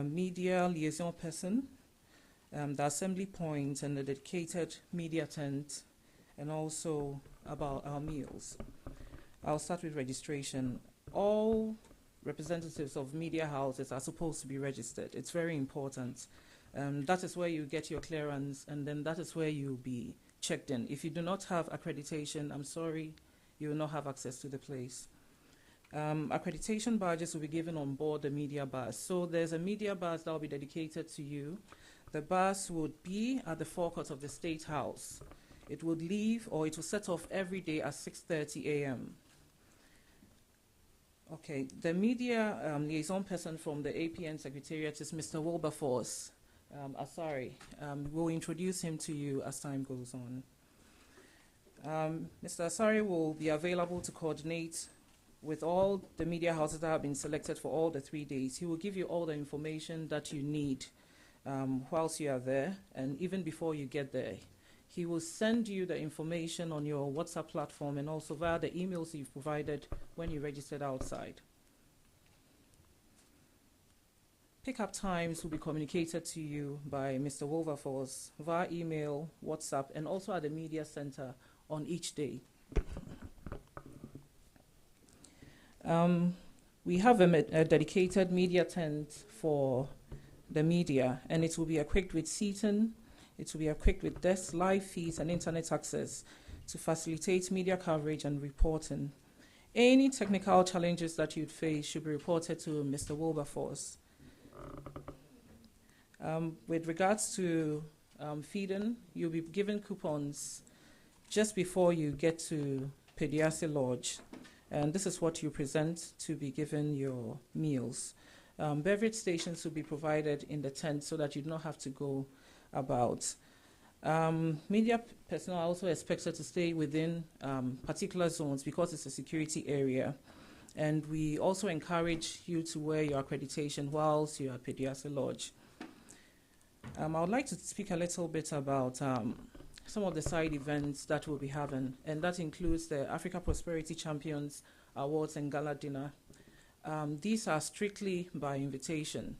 Speaker 8: media liaison person, the assembly point, and the dedicated media tent, and also about our meals. I'll start with registration. All representatives of media houses are supposed to be registered. It's very important. That is where you get your clearance, and then that is where you'll be checked in. If you do not have accreditation, I'm sorry, you will not have access to the place. Accreditation badges will be given on board the media bus. So there's a media bus that will be dedicated to you. The bus would be at the forecourt of the State House. It would leave, or it will set off every day at 6:30 a.m. Okay, the media liaison person from the APN Secretariat is Mr. Wilberforce Asari. We'll introduce him to you as time goes on. Mr. Asari will be available to coordinate with all the media houses that have been selected for all the 3 days. He will give you all the information that you need whilst you are there, and even before you get there. He will send you the information on your WhatsApp platform and also via the emails you've provided when you registered outside. Pickup times will be communicated to you by Mr. Wilberforce via email, WhatsApp, and also at the media center on each day. We have a dedicated media tent for the media, and it will be equipped with seating. It will be equipped with desks, live feeds, and internet access to facilitate media coverage and reporting. Any technical challenges that you'd face should be reported to Mr. Wilberforce. With regards to feeding, you'll be given coupons just before you get to PEDUASI Lodge. And this is what you present to be given your meals. Beverage stations will be provided in the tent so that you do not have to go about. Media personnel are also expected to stay within particular zones because it's a security area. And we also encourage you to wear your accreditation whilst you are at Pediase Lodge. I would like to speak a little bit about some of the side events that we'll be having, and that includes the Africa Prosperity Champions Awards and Gala Dinner. These are strictly by invitation.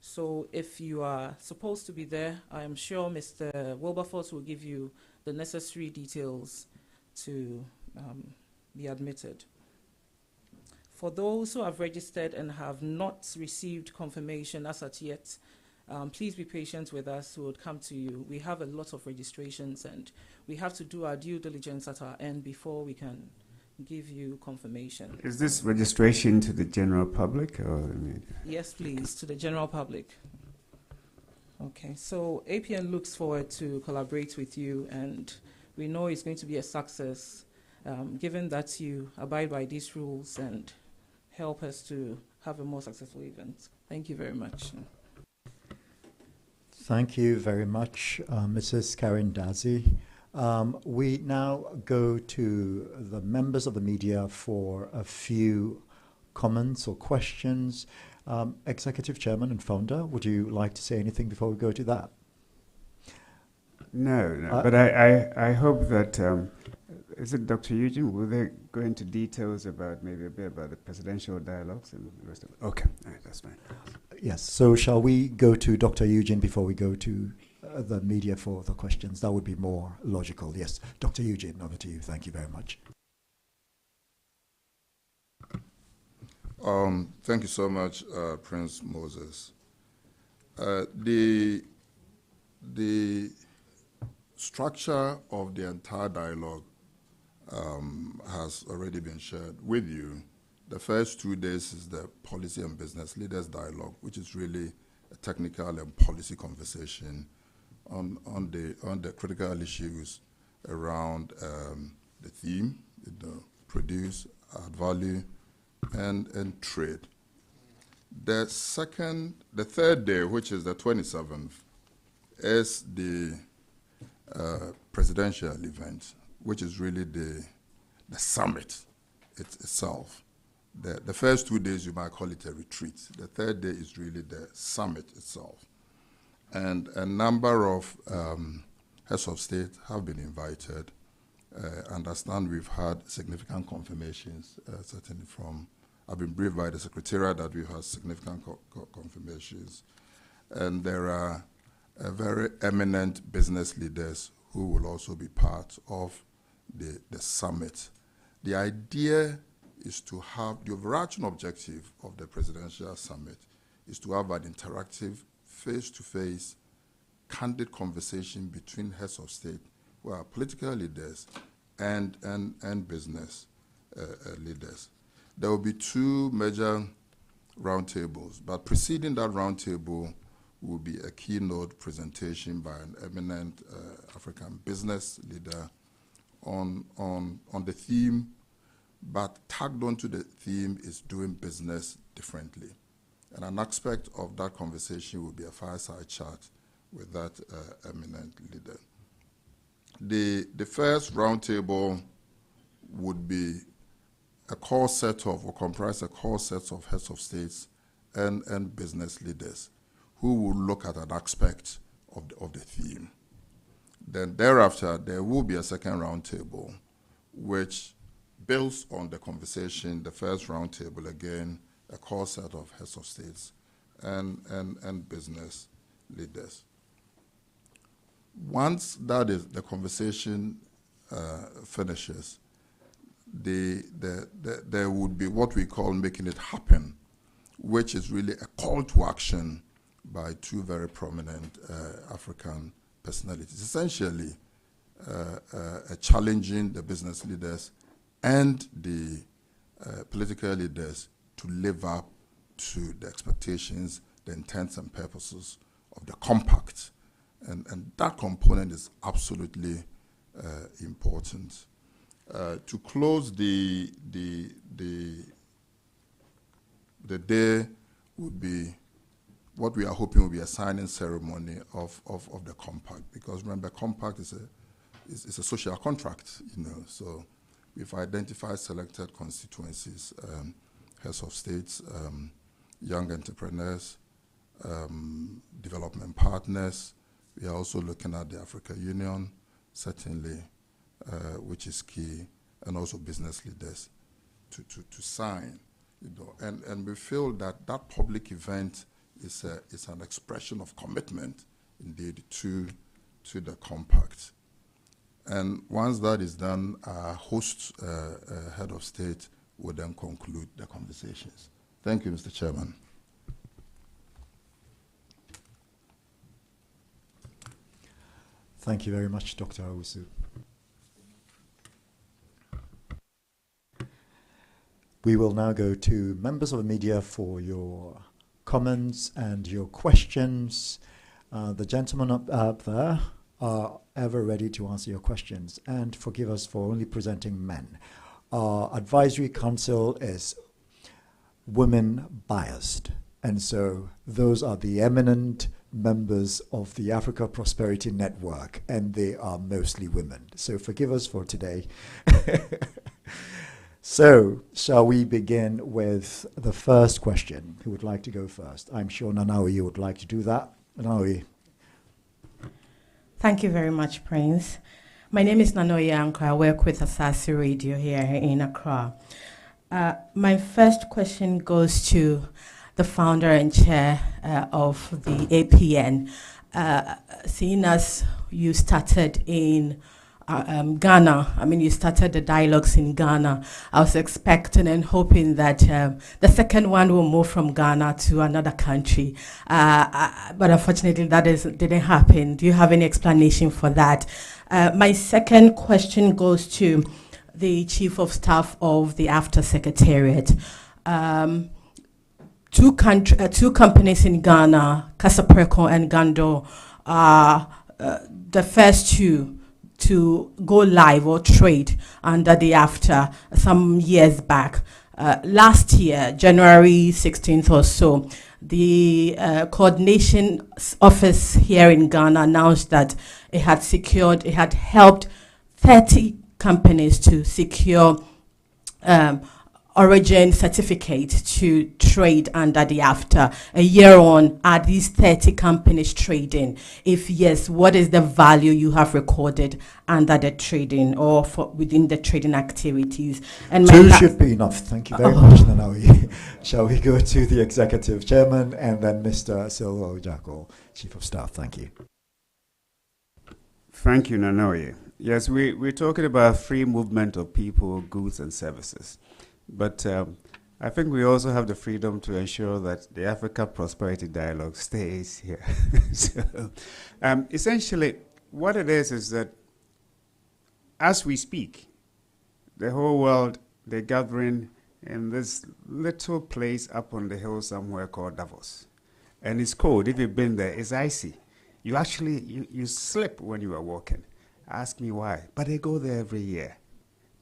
Speaker 8: So if you are supposed to be there, I am sure Mr. Wilberforce will give you the necessary details to be admitted. For those who have registered and have not received confirmation as at yet, please be patient with us. We will come to you. We have a lot of registrations and we have to do our due diligence at our end before we can give you confirmation.
Speaker 2: Is this registration to the general public or the media?
Speaker 8: Yes, please, to the general public. Okay, so APN looks forward to collaborate with you, and we know it's going to be a success, given that you abide by these rules and help us to have a more successful event. Thank you very much.
Speaker 1: Thank you very much, Mrs. Karen Dazi. We now go to the members of the media for a few comments or questions. Executive Chairman and Founder, would you like to say anything before we go to that?
Speaker 2: No, but I hope that, is it Dr. Eugene? Will they go into details about maybe a bit about the presidential dialogues and the rest of it? Okay, all right, that's fine.
Speaker 1: Yes, so shall we go to Dr. Eugene before we go to the media for the questions? That would be more logical. Yes, Dr. Eugene, over to you. Thank you very much.
Speaker 9: Thank you so much, Prince Moses. The structure of the entire dialogue has already been shared with you. The first 2 days is the policy and business leaders dialogue, which is really a technical and policy conversation on the critical issues around the theme, produce, add value, and trade. The third day, which is the 27th, is the presidential event, which is really the summit itself. The first 2 days, you might call it a retreat. The third day is really the summit itself. And a number of heads of state have been invited. I understand we've had significant confirmations, certainly from, I've been briefed by the Secretariat that we've had significant confirmations. And there are very eminent business leaders who will also be part of the summit. The idea is to have, the overarching objective of the presidential summit is to have an interactive, face-to-face, candid conversation between heads of state who are political leaders and business leaders. There will be 2 major roundtables, but preceding that roundtable will be a keynote presentation by an eminent African business leader on the theme, but tagged onto the theme is doing business differently. And an aspect of that conversation will be a fireside chat with that eminent leader. The first roundtable would be a core set of, or comprise a core set of heads of states and business leaders who will look at an aspect of the theme. Then thereafter, there will be a second roundtable, which builds on the conversation, the first roundtable, again, a core set of heads of states and business leaders. Once that is the conversation finishes, there would be what we call making it happen, which is really a call to action by 2 very prominent African personalities, essentially challenging the business leaders and the political leaders to live up to the expectations, the intents and purposes of the compact. And that component is absolutely important. To close the day would be what we are hoping will be a signing ceremony of the compact, because remember, compact is a social contract, So we've identified selected constituencies, heads of states, young entrepreneurs, development partners. We are also looking at the African Union, certainly, which is key, and also business leaders to sign, And we feel that public event is an expression of commitment, indeed, to the compact. And once that is done, our host head of state will then conclude the conversations. Thank you, Mr. Chairman.
Speaker 1: Thank you very much, Dr. Owusu. We will now go to members of the media for your comments and your questions. The gentlemen up there are ever ready to answer your questions, and forgive us for only presenting men. Our advisory council is women biased, and so those are the eminent members of the Africa Prosperity Network, and they are mostly women. So forgive us for today. So, shall we begin with the first question? Who would like to go first? I'm sure Nanawi would like to do that. Nanawi.
Speaker 10: Thank you very much, Prince. My name is Nanoye Anko. I work with Asasi Radio here in Accra. My first question goes to the founder and chair of the APN. Seeing as you started in Ghana, you started the dialogues in Ghana. I was expecting and hoping that the second one will move from Ghana to another country. But unfortunately, that didn't happen. Do you have any explanation for that? My second question goes to the Chief of Staff of the AFTA Secretariat. Two companies in Ghana, Casapreco and Gando, are the first two to go live or trade under the AFTA some years back. Last year, January 16th or so, the coordination office here in Ghana announced that it had helped 30 companies to secure origin certificate to trade under the AFTA. A year on, are these 30 companies trading? If yes, what is the value you have recorded under the trading or within the trading activities? And
Speaker 1: two should be enough. Thank you very much, Nanawi. Shall we go to the executive chairman and then Mr. Silva Ojako, Chief of Staff? Thank you.
Speaker 2: Thank you, Nanoye. Yes, we're talking about free movement of people, goods, and services. But I think we also have the freedom to ensure that the Africa Prosperity Dialogue stays here. So, essentially, what it is that as we speak, the whole world, they're gathering in this little place up on the hill somewhere called Davos. And it's cold. If you've been there, it's icy. You actually, you slip when you are walking. Ask me why. But they go there every year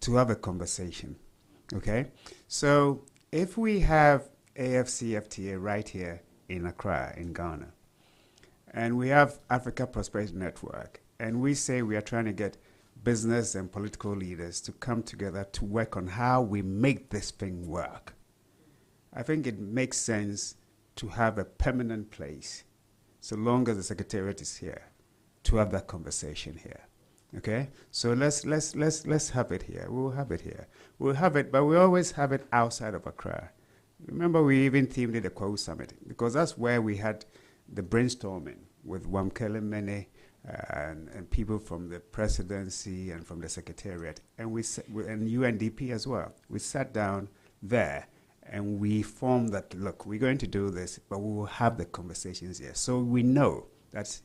Speaker 2: to have a conversation. Okay? So if we have AFCFTA right here in Accra, in Ghana, and we have Africa Prosperity Network, and we say we are trying to get business and political leaders to come together to work on how we make this thing work, I think it makes sense to have a permanent place, so long as the Secretariat is here, to have that conversation here. Okay, so let's have it here. We'll have it here. We'll have it, but we always have it outside of Accra. Remember, we even themed it the Kwahu Summit because that's where we had the brainstorming with Wamkele Mene and people from the presidency and from the Secretariat, and and UNDP as well. We sat down there and we formed that. Look, we're going to do this, but we will have the conversations here. So we know that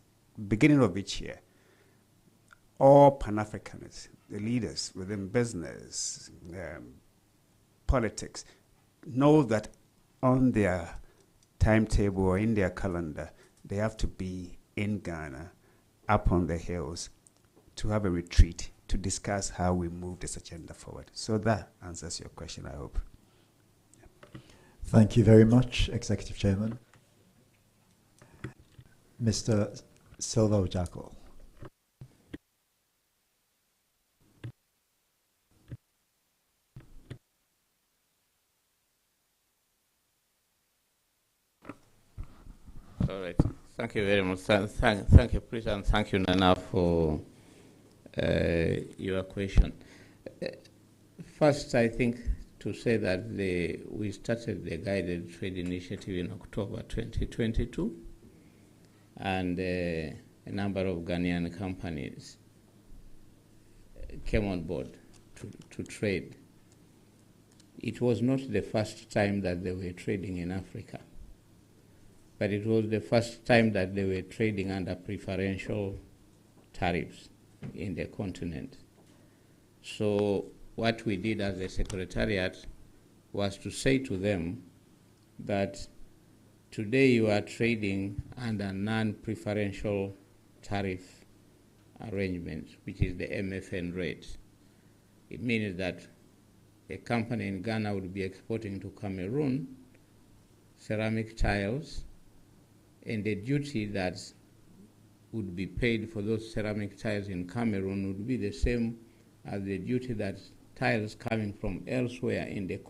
Speaker 2: beginning of each year, all Pan-Africanists, the leaders within business, politics, know that on their timetable or in their calendar, they have to be in Ghana, up on the hills, to have a retreat to discuss how we move this agenda forward. So that answers your question, I hope.
Speaker 1: Thank you very much, Executive Chairman. Mr. Silva Ojako.
Speaker 3: All right. Thank you very much. Thank you, Chris, and thank you, Nana, for your question. First, I think to say that we started the guided trade initiative in October 2022, and a number of Ghanaian companies came on board to trade. It was not the first time that they were trading in Africa, but it was the first time that they were trading under preferential tariffs in the continent. So what we did as a secretariat was to say to them that today you are trading under non-preferential tariff arrangements, which is the MFN rate. It means that a company in Ghana would be exporting to Cameroon ceramic tiles, and the duty that would be paid for those ceramic tiles in Cameroon would be the same as the duty that tiles coming from elsewhere in the,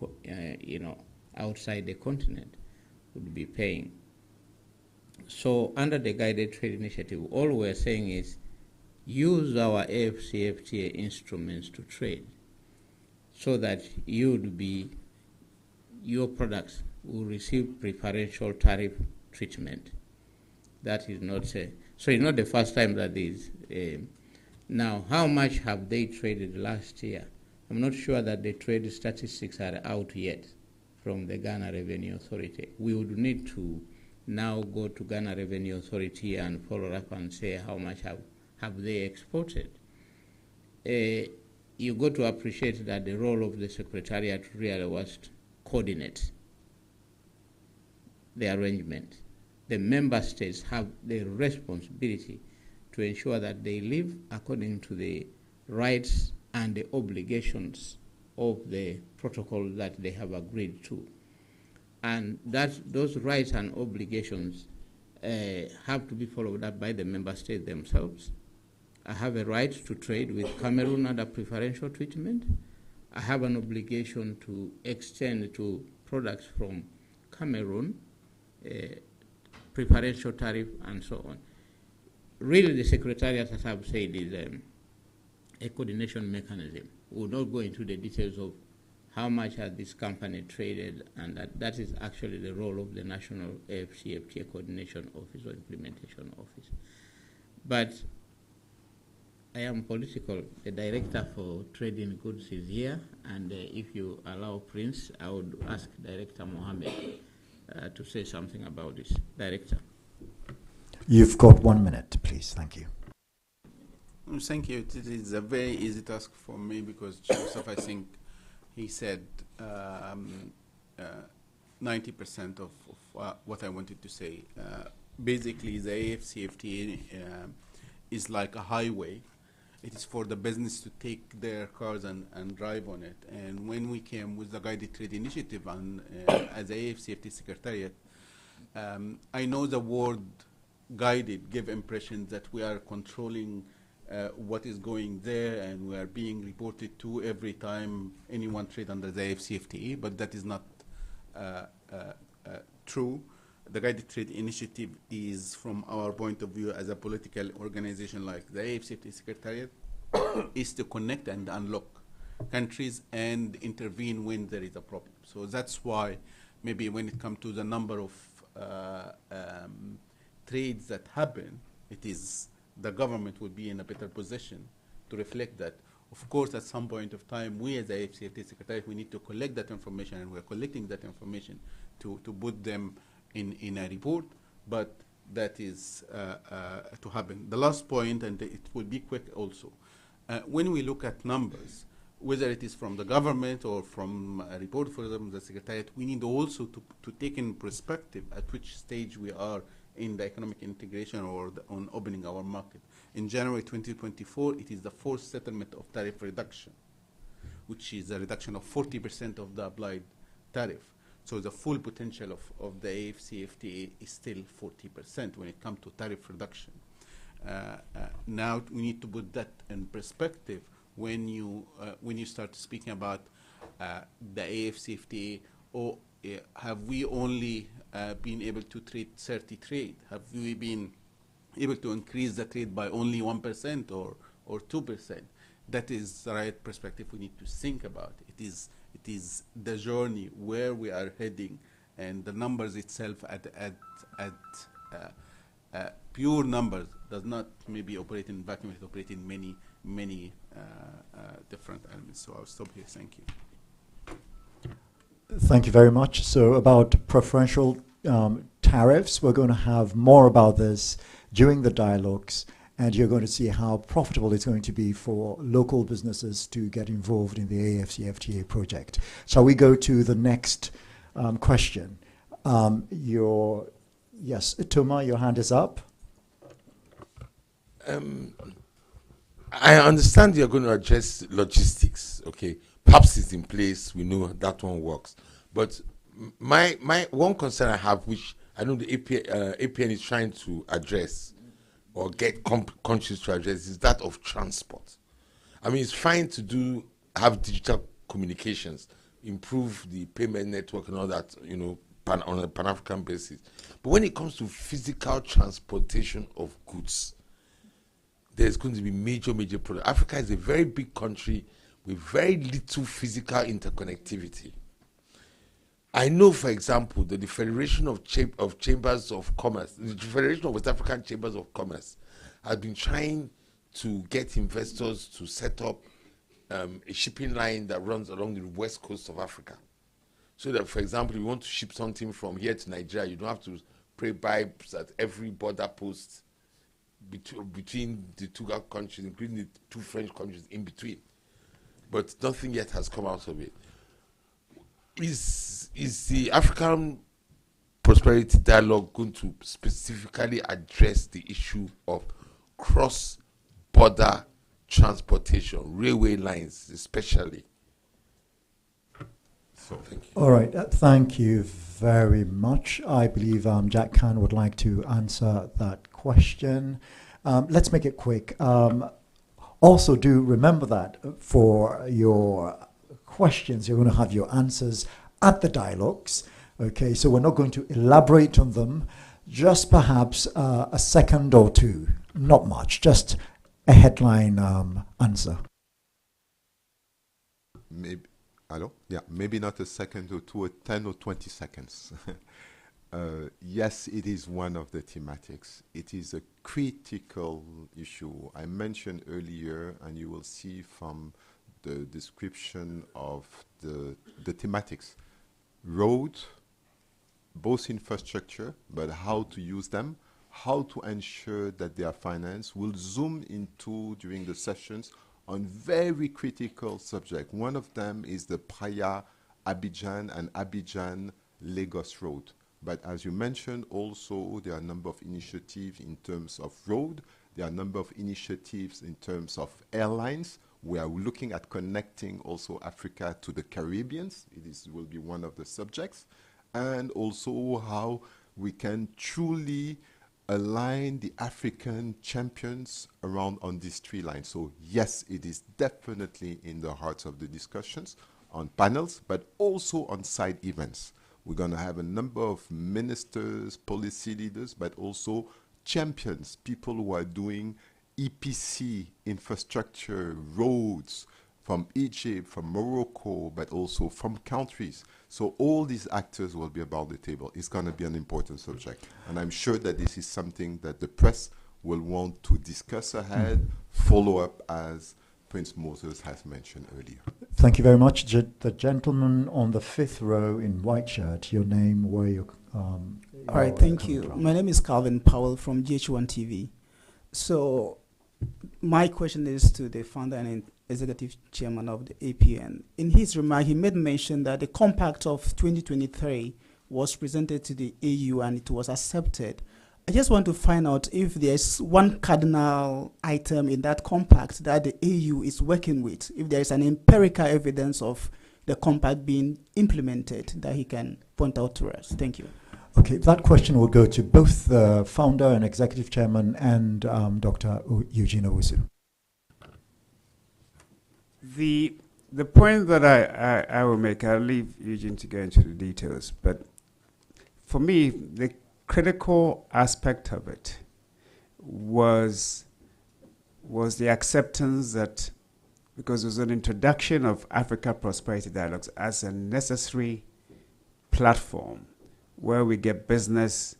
Speaker 3: outside the continent would be paying. So under the Guided Trade Initiative, all we're saying is use our AFCFTA instruments to trade so that your products will receive preferential tariff treatment. That is not so it's not the first time that is. Now, how much have they traded last year? I'm not sure that the trade statistics are out yet from the Ghana Revenue Authority. We would need to now go to Ghana Revenue Authority and follow up and say how much have they exported. You got to appreciate that the role of the Secretariat really was to coordinate the arrangement. The member states have the responsibility to ensure that they live according to the rights and the obligations of the protocol that they have agreed to. And those rights and obligations have to be followed up by the member states themselves. I have a right to trade with Cameroon under preferential treatment. I have an obligation to extend to products from Cameroon preferential tariff and so on. Really, the Secretariat, as I've said, is a coordination mechanism. We will not go into the details of how much has this company traded, and that is actually the role of the National AFCFTA Coordination Office or Implementation Office. But I am political. The Director for Trade in Goods is here, and if you allow Prince, I would ask Director Mohammed to say something about this. Director.
Speaker 1: You've got 1 minute, please. Thank you.
Speaker 11: Thank you. It is a very easy task for me because Joseph, I think, he said 90% of what I wanted to say. Basically, the AFCFTA is like a highway. It is for the business to take their cars and drive on it. And when we came with the Guided Trade Initiative and as AFCFTA Secretariat, I know the word guided give impression that we are controlling what is going there and we are being reported to every time anyone trade under the AFCFTA, but that is not true. The Guided Trade Initiative is, from our point of view as a political organization like the AFCFTA Secretariat, is to connect and unlock countries and intervene when there is a problem. So that's why maybe when it comes to the number of trades that happen, it is the government would be in a better position to reflect that. Of course, at some point of time, we as the AFCFTA Secretariat, we need to collect that information, and we're collecting that information to put them in a report, but that is to happen. The last point, and it will be quick also, when we look at numbers, whether it is from the government or from a report from the Secretariat, we need also to take in perspective at which stage we are in the economic integration or on opening our market. In January 2024, it is the fourth settlement of tariff reduction, which is a reduction of 40% of the applied tariff. So the full potential of the AFCFTA is still 40% when it comes to tariff reduction. Now we need to put that in perspective when you start speaking about the AFCFTA, or have we only been able to trade 30 trade? Have we been able to increase the trade by only 1% or 2%? That is the right perspective we need to think about. It is the journey where we are heading, and the numbers itself at pure numbers does not maybe operate in vacuum. It operates in many different elements. So I'll stop here. Thank you.
Speaker 1: Thank you very much. So about preferential tariffs, we're going to have more about this during the dialogues, and you're going to see how profitable it's going to be for local businesses to get involved in the AFCFTA project. Shall we go to the next question? Yes, Toma, your hand is up.
Speaker 7: I understand you're going to address logistics, okay? PAPS is in place, we know that one works. But my one concern I have, which I know the APN is trying to address or get countries to address, is that of transport. I mean, it's fine to have digital communications, improve the payment network and all that, you know, on a Pan-African basis. But when it comes to physical transportation of goods, there's going to be major problems. Africa is a very big country with very little physical interconnectivity. I know, for example, that the Federation of Chambers of Commerce, the Federation of West African Chambers of Commerce, has been trying to get investors to set up a shipping line that runs along the west coast of Africa. So that, for example, if you want to ship something from here to Nigeria, you don't have to pay bribes at every border post between the two countries, including the two French countries in between. But nothing yet has come out of it. Is the African Prosperity Dialogue going to specifically address the issue of cross-border transportation, railway lines especially? So, thank you.
Speaker 1: All right, thank you very much. I believe Jack Khan would like to answer that question. Let's make it quick. Also, do remember that for your questions, you're going to have your answers at the dialogues. Okay, so we're not going to elaborate on them, just perhaps a second or two, not much, just a headline answer.
Speaker 5: Maybe, hello? Yeah, maybe not a second or two, or 10 or 20 seconds. Yes, it is one of the thematics. It is a critical issue. I mentioned earlier, and you will see from the description of the thematics. Road, both infrastructure, but how to use them, how to ensure that they are financed. We'll zoom into, during the sessions, on very critical subjects. One of them is the Praia-Abidjan and Abidjan-Lagos road. But as you mentioned, also, there are a number of initiatives in terms of road. There are a number of initiatives in terms of airlines. We are looking at connecting also Africa to the Caribbean. Will be one of the subjects. And also how we can truly align the African champions around on these three lines. So yes, it is definitely in the hearts of the discussions on panels, but also on side events. We're going to have a number of ministers, policy leaders, but also champions, people who are doing EPC, infrastructure, roads, from Egypt, from Morocco, but also from countries. So all these actors will be about the table. It's going to be an important subject. And I'm sure that this is something that the press will want to discuss ahead, follow up, as Prince Moses has mentioned earlier.
Speaker 1: Thank you very much. The gentleman on the fifth row in white shirt, your name, where you're
Speaker 12: all right, thank you. My name is Calvin Powell from GH1 TV. So my question is to the founder and executive chairman of the APN. In his remark, he made mention that the compact of 2023 was presented to the AU and it was accepted. I just want to find out if there's one cardinal item in that compact that the AU is working with, if there is an empirical evidence of the compact being implemented that he can point out to us? Thank you.
Speaker 13: Okay, that question will go to both the founder and executive chairman and Dr. Eugene Owusu.
Speaker 2: The point that I will make, I'll leave Eugene to go into the details, but for me, the critical aspect of it was the acceptance that, because it was an introduction of Africa Prosperity Dialogues as a necessary platform where we get business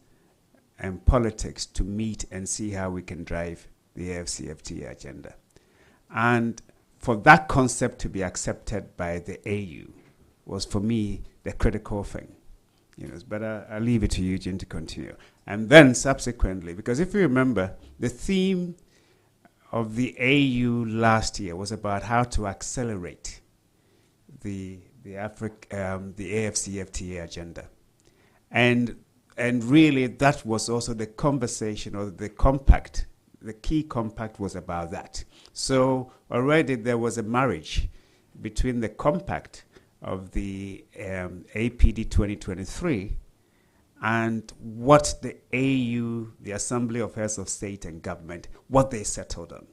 Speaker 2: and politics to meet and see how we can drive the AFCFTA agenda. And for that concept to be accepted by the AU was, for me, the critical thing. But I'll leave it to Eugene to continue. And then subsequently, because if you remember, the theme of the AU last year was about how to accelerate the AFCFTA agenda. And really that was also the conversation, or the compact. The key compact was about that. So already there was a marriage between the compact of the APD 2023 and what the AU, the Assembly of Heads of State and Government, what they settled on.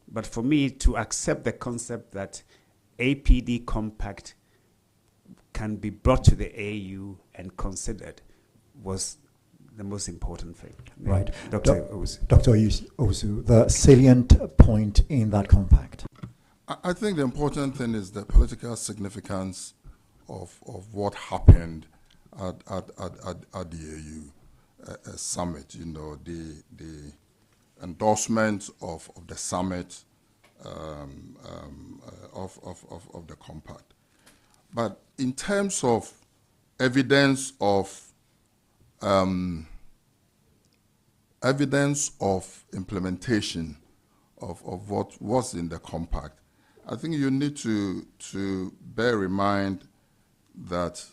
Speaker 2: But for me to accept the concept that APD compact can be brought to the AU and considered was the most important thing.
Speaker 13: Right.
Speaker 2: Dr. Owusu.
Speaker 13: Dr. Owusu, the salient point in that compact.
Speaker 9: I think the important thing is the political significance of what happened at the AU summit. The endorsement of the summit of the compact. But in terms of evidence of implementation of what was in the compact, I think you need to bear in mind that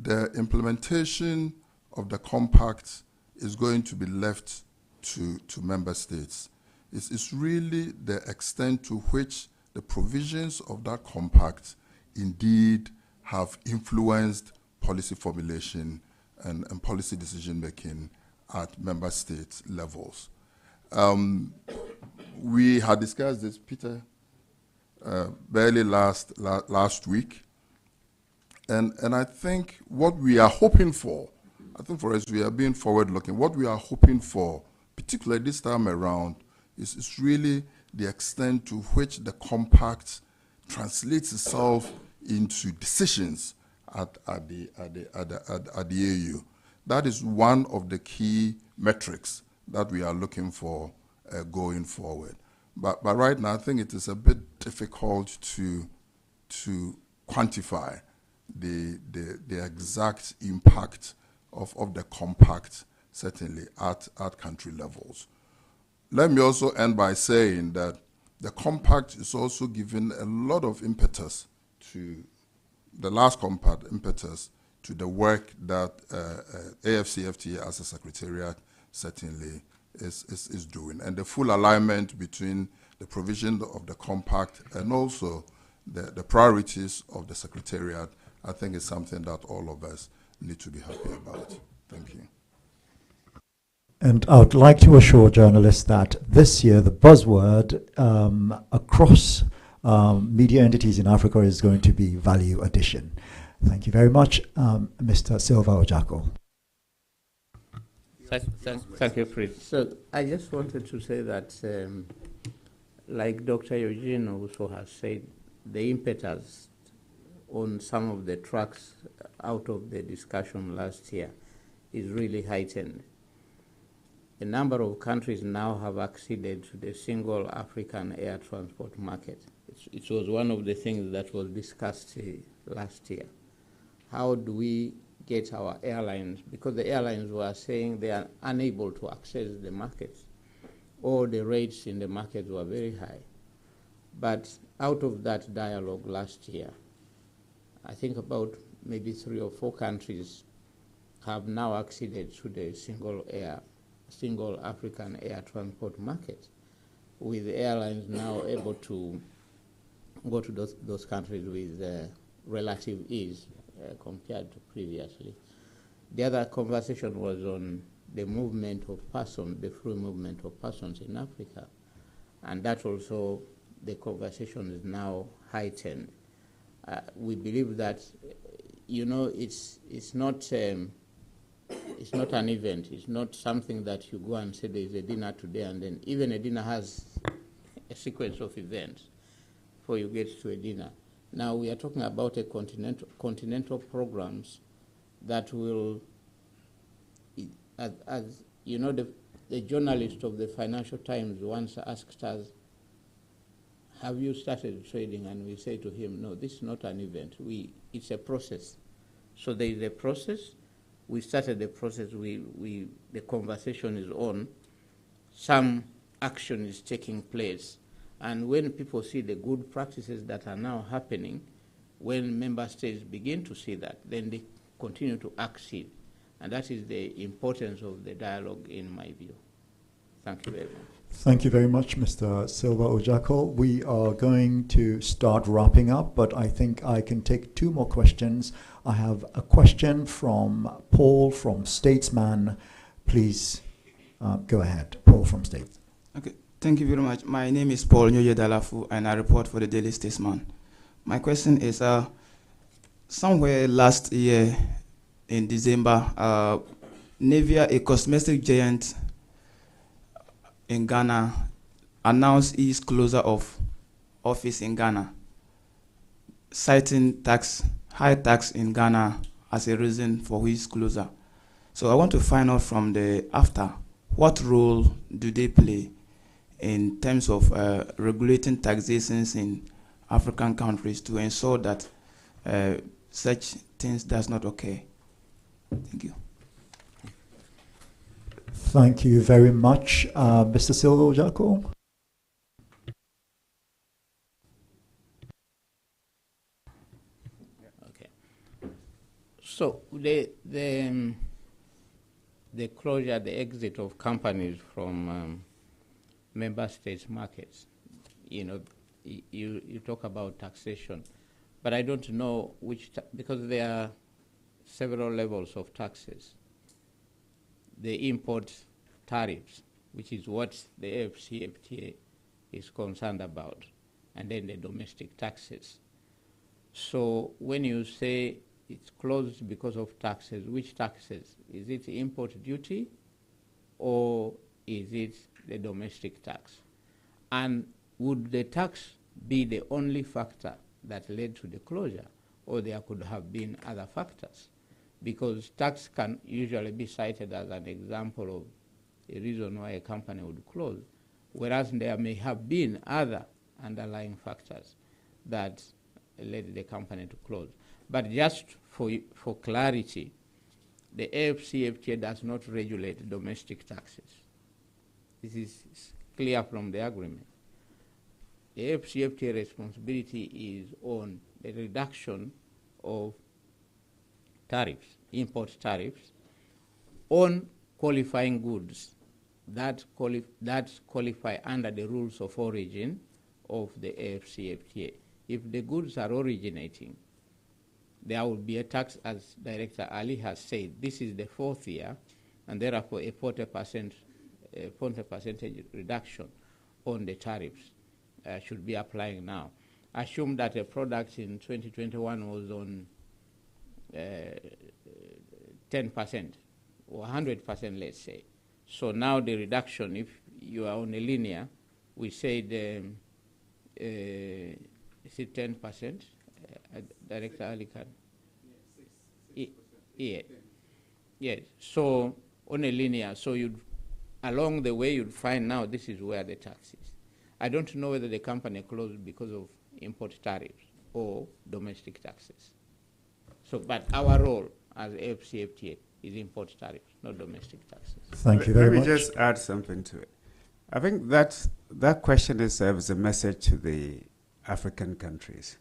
Speaker 9: the implementation of the compact is going to be left to member states. It's really the extent to which the provisions of that compact indeed have influenced policy formulation and policy decision making at member state levels. We had discussed this, Peter, barely last week, and I think what we are hoping for, I think for us we are being forward-looking, what we are hoping for, particularly this time around, is really the extent to which the compact translates itself into decisions at the AU. That is one of the key metrics that we are looking for going forward. But right now, I think it is a bit difficult to quantify the exact impact of the compact, certainly at country levels. Let me also end by saying that the compact is also giving a lot of impetus to the last compact, impetus to the work that AFCFTA as a secretariat certainly is doing, and the full alignment between the provision of the compact and also the priorities of the secretariat, I think is something that all of us need to be happy about. Thank you.
Speaker 13: And I would like to assure journalists that this year the buzzword across media entities in Africa is going to be value addition. Thank you very much, Mr. Silva Ojako.
Speaker 3: Thank you, Fritz. So I just wanted to say that, like Dr. Eugene also has said, the impetus on some of the tracks out of the discussion last year is really heightened. A number of countries now have acceded to the single African air transport market. It was one of the things that was discussed last year. How do we get our airlines, because the airlines were saying they are unable to access the markets, or the rates in the market were very high. But out of that dialogue last year, I think about maybe 3 or 4 countries have now acceded to the single African air transport market, with the airlines now able to go to those countries with relative ease. compared to previously. The other conversation was on the movement of persons, the free movement of persons in Africa. And that also, the conversation is now heightened. We believe that, it's not an event. It's not something that you go and say there is a dinner today, and then even a dinner has a sequence of events before you get to a dinner. Now we are talking about a continental programs that will, as you know, the journalist of the Financial Times once asked us, have you started trading? And we say to him, no, this is not an event. It's a process. So there is a process. We started the process. The conversation is on. Some action is taking place. And when people see the good practices that are now happening, when member states begin to see that, then they continue to accede. And that is the importance of the dialogue, in my view. Thank you very much.
Speaker 13: Thank you very much, Mr. Silva Ojako. We are going to start wrapping up, but I think I can take two more questions. I have a question from Paul from Statesman. Please go ahead. Paul from Statesman.
Speaker 14: Okay, thank you very much. My name is Paul Nyoye Dalafu, and I report for the Daily Statesman. My question is, somewhere last year in December, Nivea, a cosmetic giant in Ghana, announced its closure of office in Ghana, citing high tax in Ghana as a reason for its closure. So I want to find out from the after, what role do they play in terms of regulating taxations in African countries to ensure that such things does not occur? Thank you.
Speaker 13: Thank you very much. Mr. Silva Ojako?
Speaker 3: Okay. So the closure, the exit of companies from member states' markets, you talk about taxation, but I don't know which, because there are several levels of taxes. The import tariffs, which is what the AfCFTA is concerned about, and then the domestic taxes. So when you say it's closed because of taxes, which taxes? Is it import duty or is it the domestic tax? And would the tax be the only factor that led to the closure, or there could have been other factors? Because tax can usually be cited as an example of a reason why a company would close, whereas there may have been other underlying factors that led the company to close. But just for clarity, the AfCFTA does not regulate domestic taxes. This is clear from the agreement. The AfCFTA responsibility is on the reduction of tariffs, import tariffs, on qualifying goods that qualify under the rules of origin of the AfCFTA. If the goods are originating, there will be a tax, as Director Ali has said. This is the fourth year, and therefore a 40% reduction on the tariffs should be applying now. Assume that a product in 2021 was on 10% or 100%, let's say. So now the reduction, if you are on a linear, we said, is it 10%? Director Ali Khan? Yeah. Yes. So on a linear, so along the way you'd find now this is where the tax is. I don't know whether the company closed because of import tariffs or domestic taxes. So, but our role as AfCFTA is import tariffs, not domestic taxes.
Speaker 13: Thank you very much.
Speaker 2: Let me just add something to it. I think that question serves a message to the African countries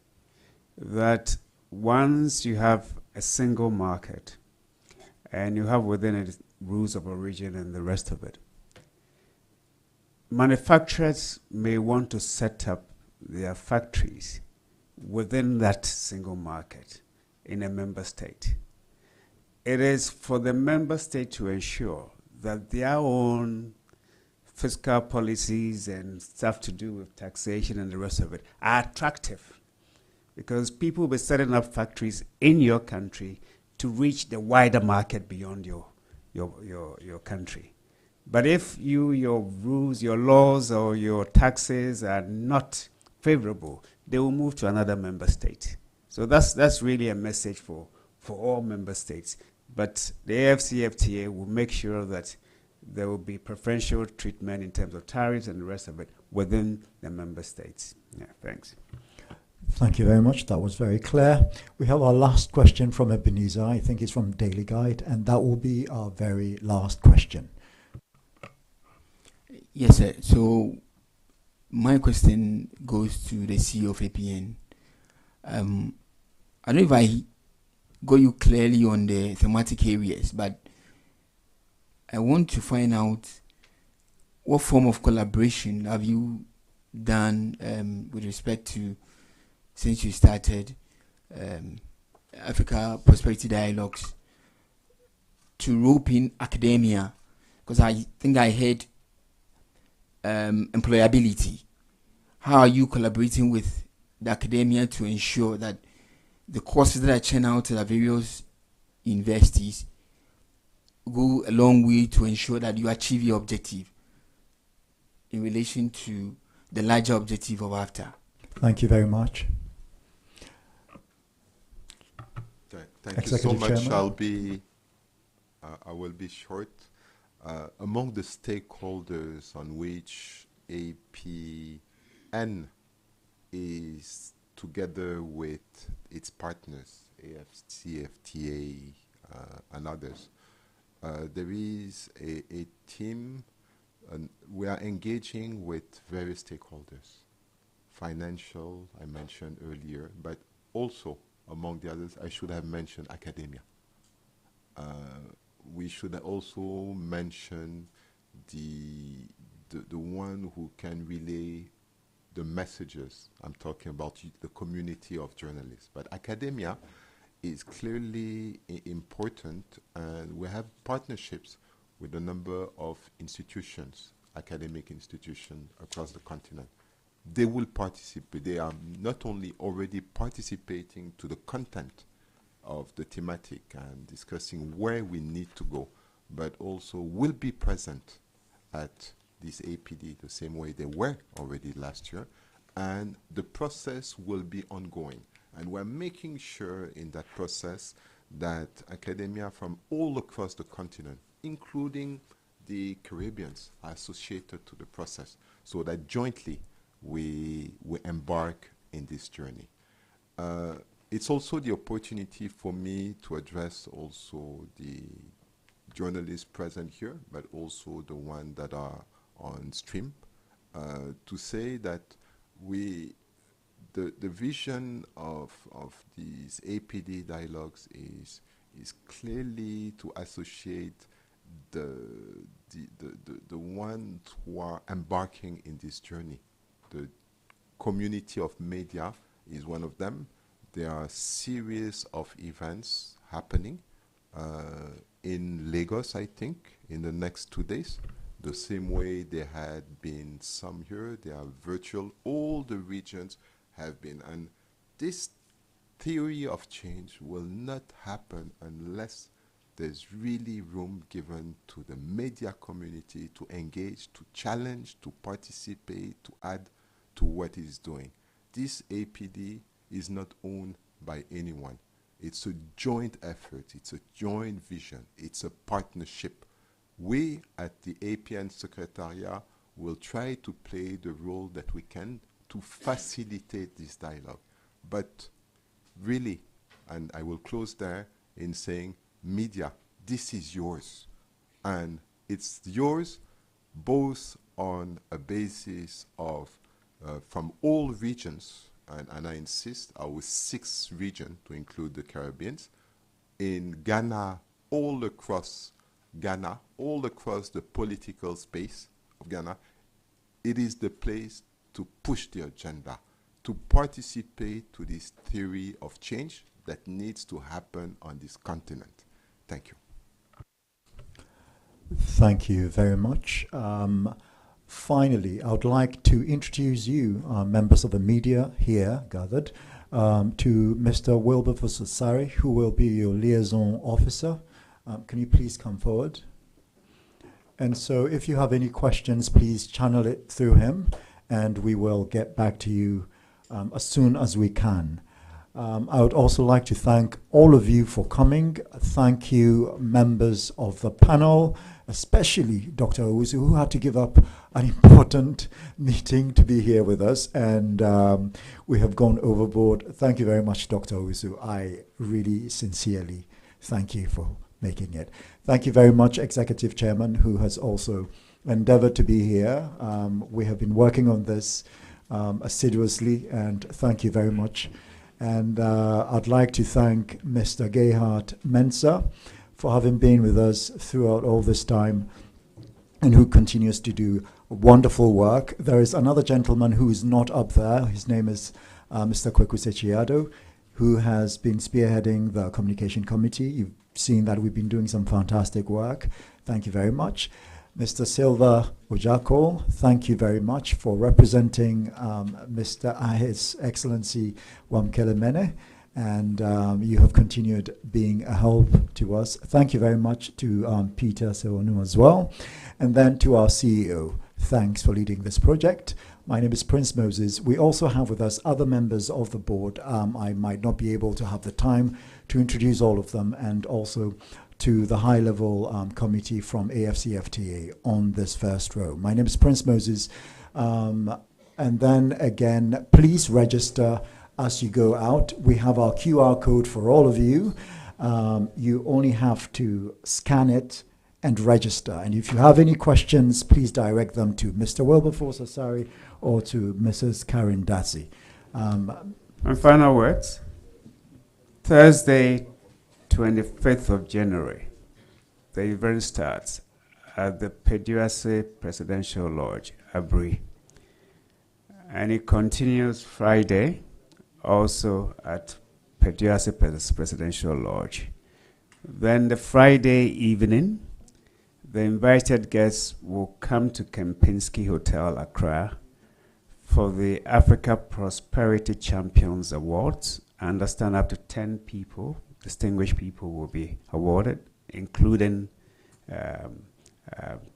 Speaker 2: that once you have a single market and you have within it rules of origin and the rest of it, manufacturers may want to set up their factories within that single market in a member state. It is for the member state to ensure that their own fiscal policies and stuff to do with taxation and the rest of it are attractive, because people will be setting up factories in your country to reach the wider market beyond your country. But if your rules, your laws, or your taxes are not favorable, they will move to another member state. So that's really a message for all member states. But the AFCFTA will make sure that there will be preferential treatment in terms of tariffs and the rest of it within the member states. Yeah, thanks.
Speaker 13: Thank you very much. That was very clear. We have our last question from Ebenezer. I think it's from Daily Guide, and that will be our very last question.
Speaker 15: Yes, sir. So my question goes to the CEO of APN. I don't know if I got you clearly on the thematic areas, but I want to find out what form of collaboration have you done with respect to, since you started Africa Prosperity Dialogues, to rope in academia, because I think I heard employability. How are you collaborating with the academia to ensure that the courses that are churned out at various universities go a long way to ensure that you achieve your objective in relation to the larger objective of AFTA?
Speaker 13: Thank you very much.
Speaker 5: Thank you so much. I will be short. Among the stakeholders on which APN is together with its partners, AFCFTA and others, there is a team, and we are engaging with various stakeholders. Financial, I mentioned earlier, but also among the others, I should have mentioned academia. We should also mention the one who can relay the messages. I'm talking about the community of journalists. But academia is clearly important, and we have partnerships with a number of institutions, academic institutions across the continent. They will participate. They are not only already participating to the content of the thematic and discussing where we need to go, but also will be present at this APD the same way they were already last year, and the process will be ongoing. And we're making sure in that process that academia from all across the continent, including the Caribbeans, are associated to the process, so that jointly we embark in this journey. It's also the opportunity for me to address also the journalists present here, but also the ones that are on stream, to say that the vision of these APD dialogues is clearly to associate the ones who are embarking in this journey. The community of media is one of them. There are a series of events happening in Lagos, I think, in the next 2 days. The same way there had been some here, they are virtual. All the regions have been. And this theory of change will not happen unless there's really room given to the media community to engage, to challenge, to participate, to add to what it's doing. This APD is not owned by anyone. It's a joint effort. It's a joint vision. It's a partnership. We at the APN Secretariat will try to play the role that we can to facilitate this dialogue. But really, and I will close there in saying, media, this is yours. And it's yours both on a basis of from all regions, and I insist, our 6th region to include the Caribbean, in Ghana, all across Ghana, all across the political space of Ghana, it is the place to push the agenda, to participate to this theory of change that needs to happen on this continent. Thank you.
Speaker 13: Thank you very much. Finally, I would like to introduce you, members of the media here gathered, to Mr. Wilberforce Osari, who will be your liaison officer. Can you please come forward? And so if you have any questions, please channel it through him, and we will get back to you as soon as we can. I would also like to thank all of you for coming. Thank you, members of the panel, especially Dr. Owusu, who had to give up an important meeting to be here with us, and we have gone overboard. Thank you very much, Dr. Owusu. I really sincerely thank you for making it. Thank you very much, Executive Chairman, who has also endeavored to be here. We have been working on this assiduously, and thank you very much. And I'd like to thank Mr. Gerhard Mensah for having been with us throughout all this time and who continues to do wonderful work. There is another gentleman who is not up there. His name is Mr. Kwekuse Chiado, who has been spearheading the communication committee. You've seen that we've been doing some fantastic work. Thank you very much. Mr. Silva Ojako, thank you very much for representing His Excellency Wamkele Mene, and you have continued being a help to us. Thank you very much to Peter Sewonu as well. And then to our CEO, thanks for leading this project. My name is Prince Moses. We also have with us other members of the board. I might not be able to have the time to introduce all of them, and also to the high-level committee from AFCFTA on this first row. My name is Prince Moses. And then again, please register as you go out. We have our QR code for all of you. You only have to scan it and register. And if you have any questions, please direct them to Mr. Wilberforce Osari or to Mrs. Karen Dassey.
Speaker 2: And final words. Thursday, 25th of January, the event starts at the Peduase Presidential Lodge, Abri. And it continues Friday, also at Peduase Presidential Lodge. Then the Friday evening, the invited guests will come to Kempinski Hotel, Accra, for the Africa Prosperity Champions Awards. I understand up to 10 people, distinguished people, will be awarded, including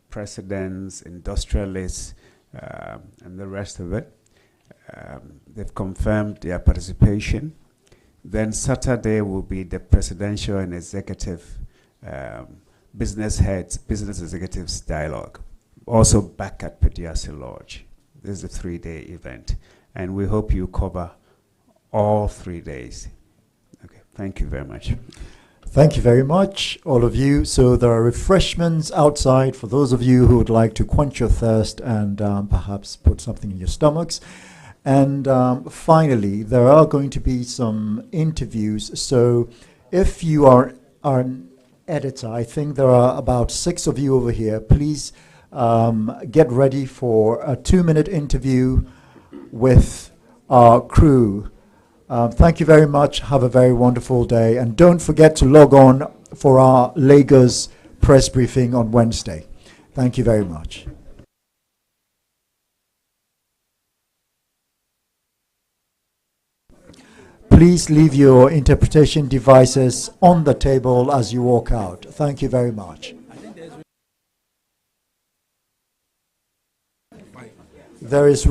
Speaker 2: presidents, industrialists, and the rest of it. They've confirmed their participation. Then Saturday will be the presidential and executive business heads, business executives dialogue, also back at Peduase Lodge. This is a 3-day event, and we hope you cover all 3 days. Okay, thank you very much.
Speaker 13: Thank you very much, all of you. So there are refreshments outside for those of you who would like to quench your thirst and perhaps put something in your stomachs. And finally, there are going to be some interviews. So if you are an editor, I think there are about 6 of you over here. Please get ready for a 2-minute interview with our crew. Thank you very much. Have a very wonderful day. And don't forget to log on for our Lagos press briefing on Wednesday. Thank you very much. Please leave your interpretation devices on the table as you walk out. Thank you very much. There is